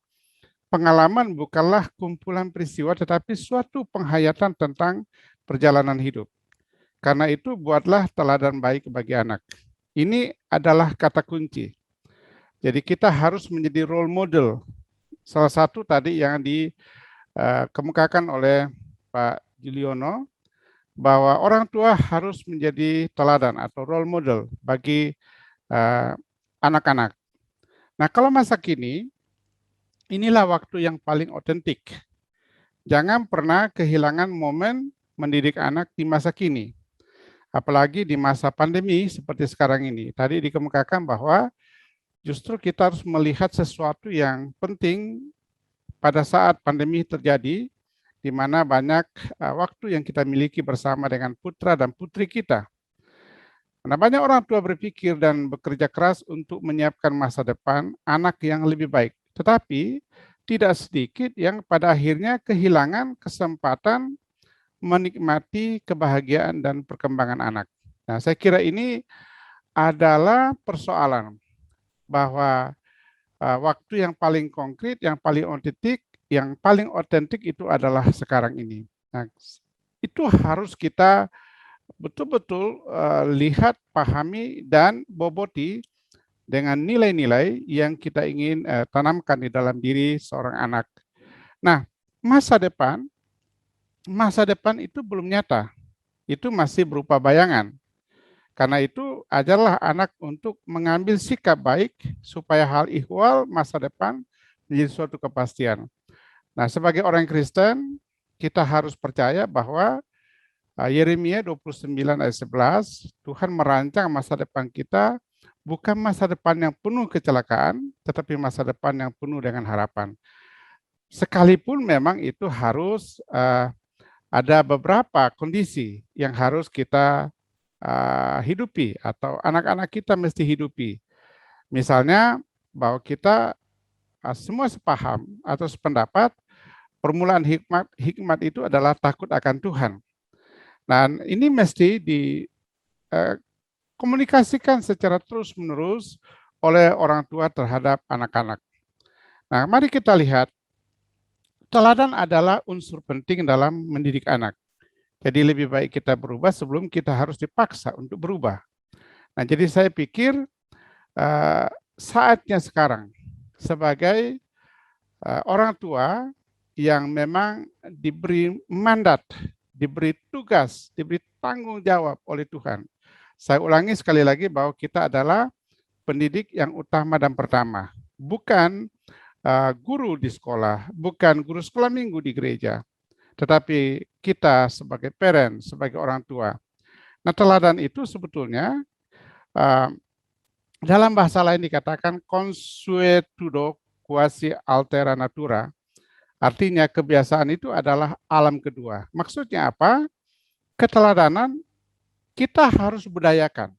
pengalaman bukanlah kumpulan peristiwa tetapi suatu penghayatan tentang perjalanan hidup. Karena itu buatlah teladan baik bagi anak. Ini adalah kata kunci. Jadi kita harus menjadi role model. Salah satu tadi yang dikemukakan oleh Pak Juliono, bahwa orang tua harus menjadi teladan atau role model bagi anak-anak. Nah, kalau masa kini, inilah waktu yang paling otentik. Jangan pernah kehilangan momen mendidik anak di masa kini. Apalagi di masa pandemi seperti sekarang ini. Tadi dikemukakan bahwa justru kita harus melihat sesuatu yang penting pada saat pandemi terjadi, di mana banyak waktu yang kita miliki bersama dengan putra dan putri kita. Karena banyak orang tua berpikir dan bekerja keras untuk menyiapkan masa depan anak yang lebih baik. Tetapi tidak sedikit yang pada akhirnya kehilangan kesempatan menikmati kebahagiaan dan perkembangan anak. Nah, saya kira ini adalah persoalan bahwa waktu yang paling konkret, yang paling otentik itu adalah sekarang ini. Nah, itu harus kita betul-betul lihat, pahami, dan boboti dengan nilai-nilai yang kita ingin tanamkan di dalam diri seorang anak. Nah, masa depan itu belum nyata. Itu masih berupa bayangan. Karena itu, ajarlah anak untuk mengambil sikap baik supaya hal ihwal masa depan menjadi suatu kepastian. Nah, sebagai orang Kristen, kita harus percaya bahwa Yeremia 29 ayat 11, Tuhan merancang masa depan kita bukan masa depan yang penuh kecelakaan, tetapi masa depan yang penuh dengan harapan. Sekalipun memang itu harus ada beberapa kondisi yang harus kita hidupi atau anak-anak kita mesti hidupi. Misalnya bahwa kita semua sepaham atau sependapat, permulaan hikmat itu adalah takut akan Tuhan. Dan ini mesti dikomunikasikan secara terus-menerus oleh orang tua terhadap anak-anak. Nah, mari kita lihat, teladan adalah unsur penting dalam mendidik anak. Jadi lebih baik kita berubah sebelum kita harus dipaksa untuk berubah. Nah, jadi saya pikir saatnya sekarang sebagai orang tua yang memang diberi mandat, diberi tugas, diberi tanggung jawab oleh Tuhan. Saya ulangi sekali lagi bahwa kita adalah pendidik yang utama dan pertama. Bukan guru di sekolah, bukan guru sekolah minggu di gereja. Tetapi kita sebagai parent, sebagai orang tua. Nah, teladan itu sebetulnya dalam bahasa lain dikatakan consuetudo quasi altera natura. Artinya kebiasaan itu adalah alam kedua. Maksudnya apa? Keteladanan kita harus budayakan.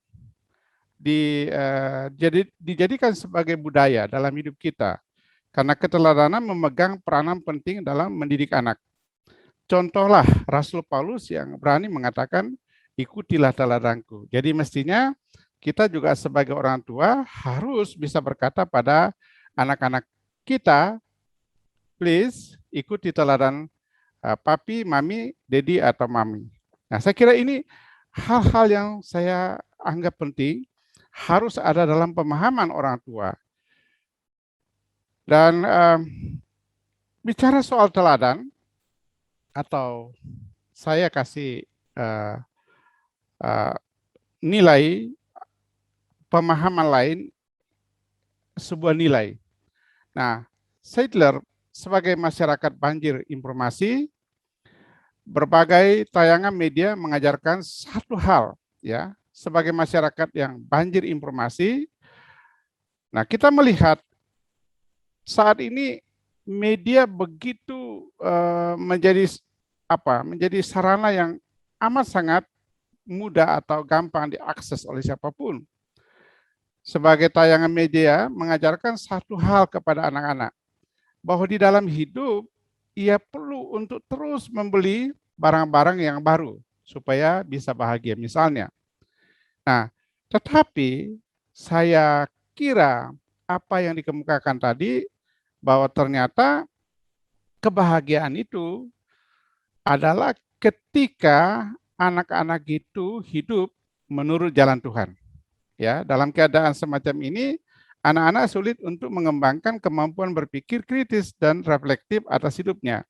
Dijadikan sebagai budaya dalam hidup kita. Karena keteladanan memegang peranan penting dalam mendidik anak. Contohlah Rasul Paulus yang berani mengatakan, ikutilah teladanku. Jadi mestinya kita juga sebagai orang tua harus bisa berkata pada anak-anak kita, please ikuti teladan papi, mami, dedi, atau mami. Nah, saya kira ini hal-hal yang saya anggap penting harus ada dalam pemahaman orang tua. Dan bicara soal teladan, atau saya kasih nilai pemahaman lain, sebuah nilai. Nah, Seidler sebagai masyarakat banjir informasi, berbagai tayangan media mengajarkan satu hal, ya, sebagai masyarakat yang banjir informasi. Nah, kita melihat saat ini media begitu menjadi sarana yang amat sangat mudah atau gampang diakses oleh siapapun. Sebagai tayangan media mengajarkan satu hal kepada anak-anak, bahwa di dalam hidup ia perlu untuk terus membeli barang-barang yang baru supaya bisa bahagia misalnya. Nah, tetapi saya kira apa yang dikemukakan tadi bahwa ternyata kebahagiaan itu adalah ketika anak-anak itu hidup menurut jalan Tuhan. Ya, dalam keadaan semacam ini anak-anak sulit untuk mengembangkan kemampuan berpikir kritis dan reflektif atas hidupnya.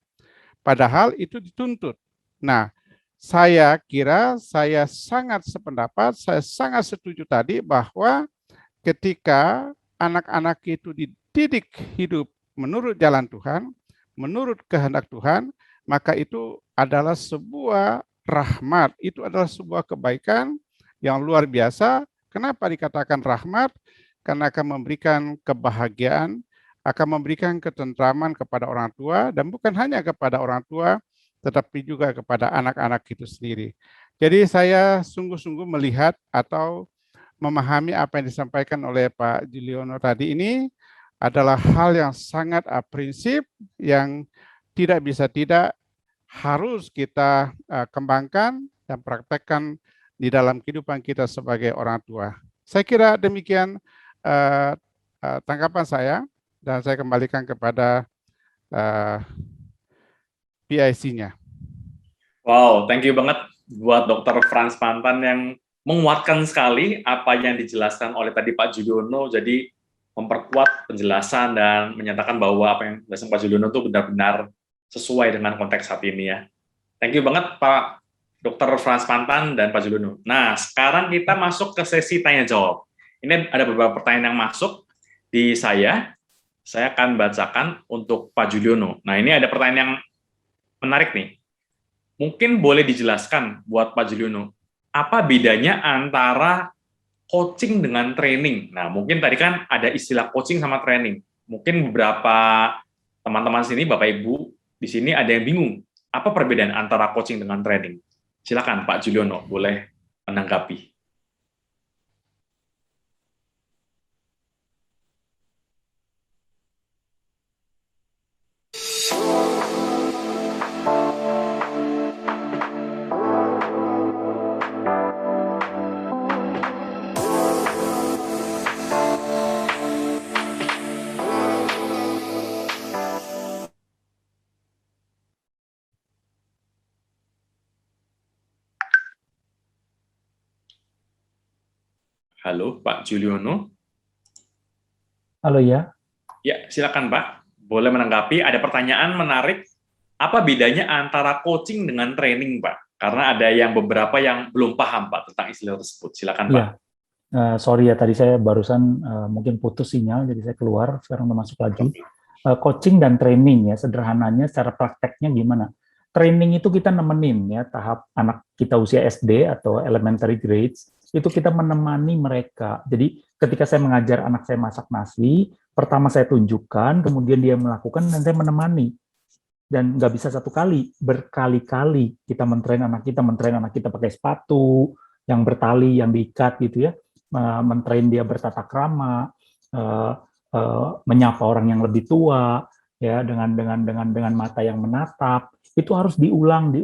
Padahal itu dituntut. Nah, saya kira saya sangat sependapat, saya sangat setuju tadi bahwa ketika anak-anak itu dididik hidup menurut jalan Tuhan, menurut kehendak Tuhan, maka itu adalah sebuah rahmat, itu adalah sebuah kebaikan yang luar biasa. Kenapa dikatakan rahmat? Karena akan memberikan kebahagiaan, akan memberikan ketentraman kepada orang tua, dan bukan hanya kepada orang tua, tetapi juga kepada anak-anak itu sendiri. Jadi saya sungguh-sungguh melihat atau memahami apa yang disampaikan oleh Pak Juliono tadi ini adalah hal yang sangat prinsip yang tidak bisa tidak harus kita kembangkan dan praktekkan di dalam kehidupan kita sebagai orang tua. Saya kira demikian tanggapan saya, dan saya kembalikan kepada PIC-nya. Wow, thank you banget buat Dr. Frans Pantan yang menguatkan sekali apa yang dijelaskan oleh tadi Pak Juliono. Jadi memperkuat penjelasan dan menyatakan bahwa apa yang dijelaskan Pak Juliono itu benar-benar sesuai dengan konteks saat ini ya. Thank you banget Pak Dr. Frans Pantan dan Pak Juliono. Nah, sekarang kita masuk ke sesi tanya jawab. Ini ada beberapa pertanyaan yang masuk di saya. Saya akan bacakan untuk Pak Juliono. Nah, ini ada pertanyaan yang menarik nih. Mungkin boleh dijelaskan buat Pak Juliono, apa bedanya antara coaching dengan training? Nah, mungkin tadi kan ada istilah coaching sama training. Mungkin beberapa teman-teman sini, Bapak Ibu, di sini ada yang bingung. Apa perbedaan antara coaching dengan training? Silakan Pak Juliono, boleh menanggapi. Halo, Pak Juliono. Halo ya. Ya, silakan Pak. Boleh menanggapi. Ada pertanyaan menarik. Apa bedanya antara coaching dengan training, Pak? Karena ada yang beberapa yang belum paham, Pak, tentang istilah tersebut. Silakan, Pak. Ya. Sorry ya, tadi saya barusan mungkin putus sinyal, jadi saya keluar. Sekarang udah masuk lagi. Coaching dan training ya, sederhananya secara prakteknya gimana? Training itu kita nemenin ya, tahap anak kita usia SD atau elementary grades, itu kita menemani mereka. Jadi ketika saya mengajar anak saya masak nasi, pertama saya tunjukkan, kemudian dia melakukan, dan saya menemani. Dan nggak bisa satu kali, berkali-kali kita mentrain anak kita pakai sepatu, yang bertali, yang diikat gitu ya, mentrain dia bertata krama, menyapa orang yang lebih tua, ya dengan mata yang menatap, itu harus diulang.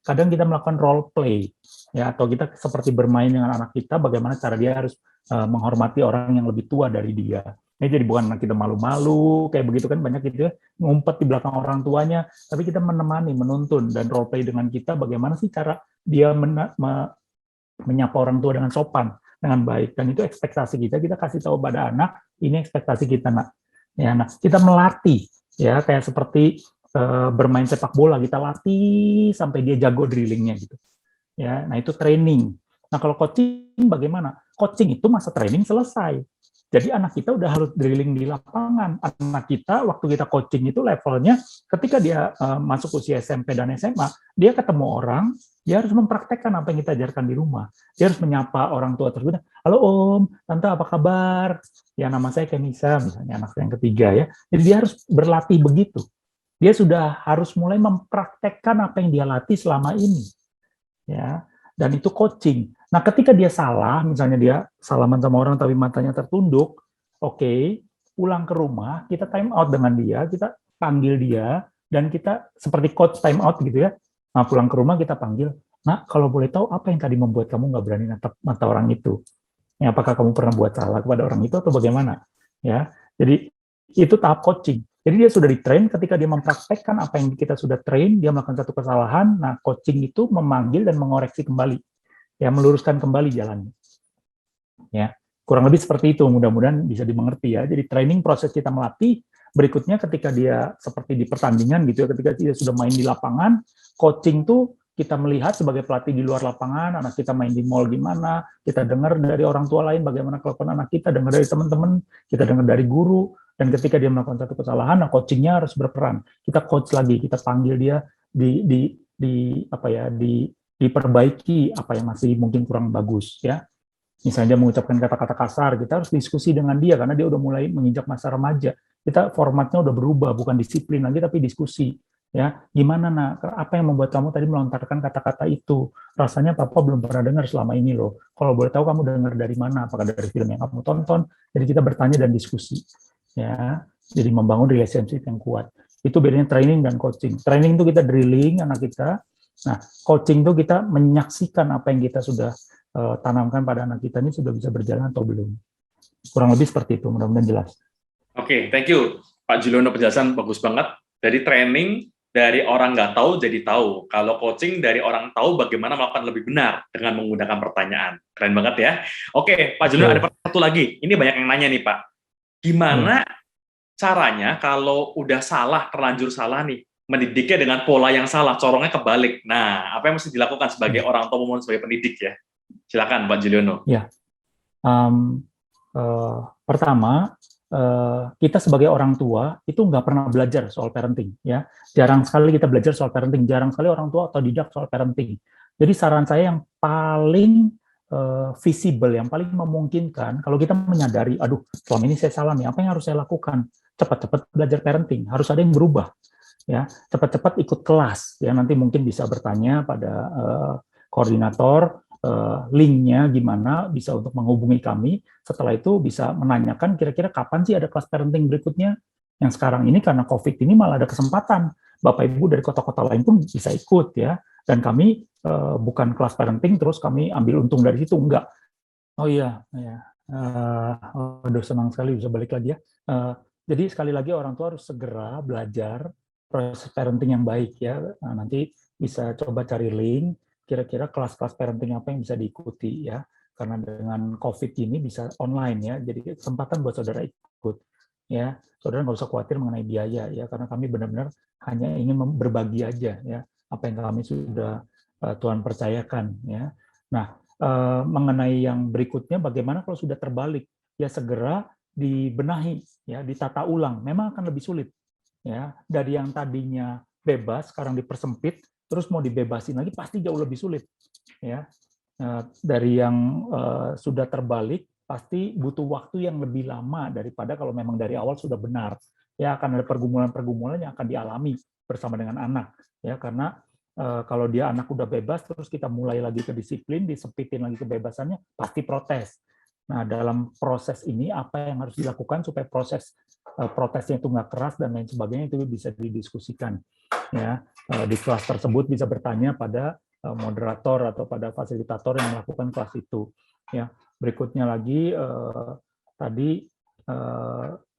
Kadang kita melakukan role play, ya, atau kita seperti bermain dengan anak kita, bagaimana cara dia harus menghormati orang yang lebih tua dari dia. Jadi bukan anak kita malu-malu, kayak begitu kan, banyak gitu ya, ngumpet di belakang orang tuanya, tapi kita menemani, menuntun, dan role play dengan kita, bagaimana sih cara dia menyapa orang tua dengan sopan, dengan baik. Dan itu ekspektasi kita kasih tahu pada anak, ini ekspektasi kita, nak. Ya, nah, kita melatih, ya, kayak seperti bermain sepak bola, kita latih sampai dia jago drillingnya gitu. Ya, nah itu training. Nah kalau coaching bagaimana? Coaching itu masa training selesai. Jadi anak kita udah harus drilling di lapangan. Anak kita waktu kita coaching itu levelnya ketika dia masuk usia SMP dan SMA, dia ketemu orang, dia harus mempraktekkan apa yang kita ajarkan di rumah. Dia harus menyapa orang tua tersebut. Halo Om, Tante apa kabar? Ya nama saya Kenisa, misalnya anak saya yang ketiga ya. Jadi dia harus berlatih begitu. Dia sudah harus mulai mempraktekkan apa yang dia latih selama ini. Ya, dan itu coaching. Nah, ketika dia salah, misalnya dia salaman sama orang tapi matanya tertunduk, oke, pulang ke rumah, kita time out dengan dia, kita panggil dia, dan kita seperti coach time out gitu ya. Nah, pulang ke rumah kita panggil, nah kalau boleh tahu apa yang tadi membuat kamu nggak berani natap mata orang itu? Ya, apakah kamu pernah buat salah kepada orang itu atau bagaimana? Ya, jadi itu tahap coaching. Jadi dia sudah di-train, ketika dia mempraktekkan apa yang kita sudah train, dia melakukan satu kesalahan, nah coaching itu memanggil dan mengoreksi kembali, ya meluruskan kembali jalannya. Ya, kurang lebih seperti itu, mudah-mudahan bisa dimengerti ya. Jadi training proses kita melatih, berikutnya ketika dia seperti di pertandingan gitu ya, ketika dia sudah main di lapangan, coaching tuh kita melihat sebagai pelatih di luar lapangan, anak kita main di mall gimana, kita dengar dari orang tua lain bagaimana kelakuan anak kita, dengar dari teman-teman, kita dengar dari guru. Dan ketika dia melakukan satu kesalahan, nah coachingnya harus berperan. Kita coach lagi, kita panggil dia diperbaiki apa yang masih mungkin kurang bagus ya. Misalnya dia mengucapkan kata-kata kasar, kita harus diskusi dengan dia karena dia udah mulai menginjak masa remaja. Kita formatnya udah berubah, bukan disiplin lagi tapi diskusi. Ya, gimana nak? Apa yang membuat kamu tadi melontarkan kata-kata itu? Rasanya papa belum pernah dengar selama ini loh. Kalau boleh tahu kamu dengar dari mana? Apakah dari film yang kamu tonton? Jadi kita bertanya dan diskusi. Ya, jadi membangun relationship yang kuat. Itu bedanya training dan coaching. Training itu kita drilling anak kita. Nah, coaching itu kita menyaksikan apa yang kita sudah tanamkan pada anak kita ini sudah bisa berjalan atau belum. Kurang lebih seperti itu. Mudah-mudahan jelas. Oke, thank you Pak Juliono, penjelasan bagus banget. Dari training, dari orang nggak tahu jadi tahu. Kalau coaching, dari orang tahu bagaimana melakukan lebih benar dengan menggunakan pertanyaan. Keren banget ya. Oke, Pak Juliono, ada satu lagi. Ini banyak yang nanya nih, Pak. Gimana caranya kalau udah salah, terlanjur salah nih, mendidiknya dengan pola yang salah, corongnya kebalik. Nah, apa yang mesti dilakukan sebagai orang tua maupun sebagai pendidik ya? Silakan, Pak Juliono. Ya, pertama, kita sebagai orang tua itu nggak pernah belajar soal parenting, ya. Jarang sekali kita belajar soal parenting, jarang sekali orang tua otodidak soal parenting. Jadi saran saya yang paling visible, yang paling memungkinkan, kalau kita menyadari, aduh, selama ini saya salah nih, apa yang harus saya lakukan? Cepat-cepat belajar parenting, harus ada yang berubah, ya. Cepat-cepat ikut kelas, ya. Nanti mungkin bisa bertanya pada koordinator, linknya gimana, bisa untuk menghubungi kami. Setelah itu bisa menanyakan kira-kira kapan sih ada kelas parenting berikutnya. Yang sekarang ini karena COVID ini malah ada kesempatan. Bapak Ibu dari kota-kota lain pun bisa ikut, ya. Dan kami bukan kelas parenting terus kami ambil untung dari situ, enggak. Oh iya, ya. Aduh, senang sekali bisa balik lagi ya. Jadi sekali lagi orang tua harus segera belajar proses parenting yang baik, ya. Nah, nanti bisa coba cari link kira-kira kelas-kelas parenting apa yang bisa diikuti, ya. Karena dengan COVID ini bisa online, ya. Jadi kesempatan buat saudara ikut, ya. Saudara nggak usah khawatir mengenai biaya, ya. Karena kami benar-benar hanya ingin berbagi aja, ya. Apa yang kami sudah Tuhan percayakan, ya. Nah, mengenai yang berikutnya, bagaimana kalau sudah terbalik? Ya segera dibenahi, ya, ditata ulang. Memang akan lebih sulit, ya. Dari yang tadinya bebas, sekarang dipersempit, terus mau dibebasin lagi pasti jauh lebih sulit, ya. Dari yang sudah terbalik, pasti butuh waktu yang lebih lama daripada kalau memang dari awal sudah benar. Ya akan ada pergumulan-pergumulan yang akan dialami bersama dengan anak, ya, karena kalau dia anak udah bebas, terus kita mulai lagi ke disiplin, disempitin lagi kebebasannya, pasti protes. Nah, dalam proses ini, apa yang harus dilakukan supaya proses protesnya itu nggak keras dan lain sebagainya, itu bisa didiskusikan. Ya, di kelas tersebut bisa bertanya pada moderator atau pada fasilitator yang melakukan kelas itu. Ya, berikutnya lagi, tadi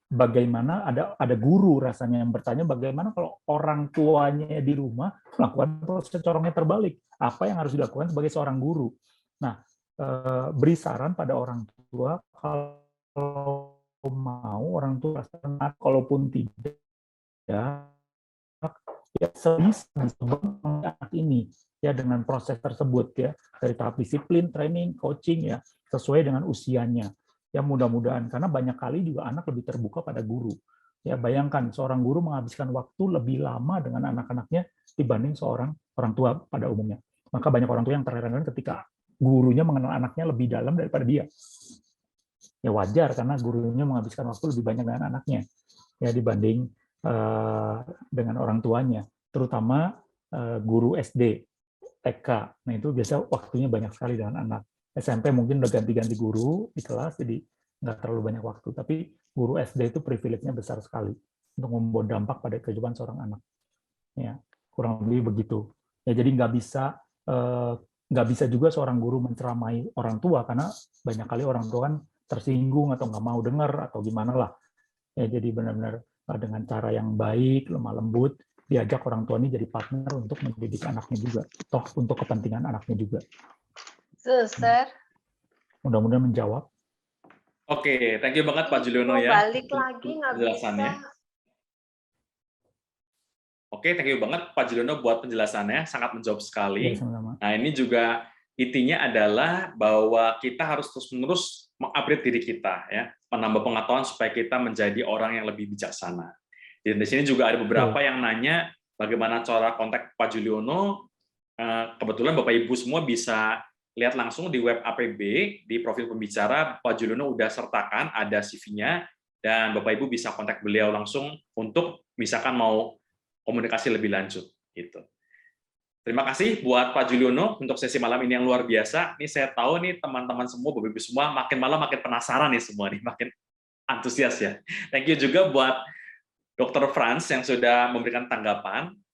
bagaimana ada guru rasanya yang bertanya bagaimana kalau orang tuanya di rumah melakukan proses corongnya terbalik, apa yang harus dilakukan sebagai seorang guru. Nah, beri saran pada orang tua kalau mau orang tua kalaupun tidak, ya sebisa anak ini, ya, dengan proses tersebut, ya, dari tahap disiplin, training, coaching, ya, sesuai dengan usianya. Ya mudah-mudahan, karena banyak kali juga anak lebih terbuka pada guru. Ya bayangkan seorang guru menghabiskan waktu lebih lama dengan anak-anaknya dibanding seorang orang tua pada umumnya. Maka banyak orang tua yang terheran ketika gurunya mengenal anaknya lebih dalam daripada dia. Ya wajar karena gurunya menghabiskan waktu lebih banyak dengan anaknya, ya, dibanding dengan orang tuanya. Terutama guru SD, TK. Nah itu biasa waktunya banyak sekali dengan anak. SMP mungkin udah ganti-ganti guru di kelas, jadi nggak terlalu banyak waktu. Tapi guru SD itu privilege-nya besar sekali untuk membawa dampak pada kehidupan seorang anak. Ya, kurang lebih begitu. Ya, jadi nggak bisa juga seorang guru menceramai orang tua karena banyak kali orang tua kan tersinggung atau nggak mau dengar atau gimana lah. Ya, jadi benar-benar dengan cara yang baik, lemah lembut, diajak orang tua ini jadi partner untuk mendidik anaknya juga, toh untuk kepentingan anaknya juga. Suster. Mudah-mudahan menjawab. Oke, thank you banget Pak Juliono ya. Balik lagi nggak bisa. Oke, thank you banget Pak Juliono buat penjelasannya, sangat menjawab sekali. Ya, sama-sama. Nah ini juga intinya adalah bahwa kita harus terus-menerus mengupgrade diri kita, ya, menambah pengetahuan supaya kita menjadi orang yang lebih bijaksana. Dan di sini juga ada beberapa yang nanya bagaimana cara kontak Pak Juliono. Kebetulan Bapak Ibu semua bisa lihat langsung di web APB, di profil pembicara, Pak Juliono udah sertakan, ada CV-nya, dan Bapak Ibu bisa kontak beliau langsung untuk misalkan mau komunikasi lebih lanjut gitu. Terima kasih buat Pak Juliono untuk sesi malam ini yang luar biasa. Ini saya tahu nih teman-teman semua, Bapak Ibu semua makin malam makin penasaran nih semua nih, makin antusias ya. Thank you juga buat Dr. Franz yang sudah memberikan tanggapan.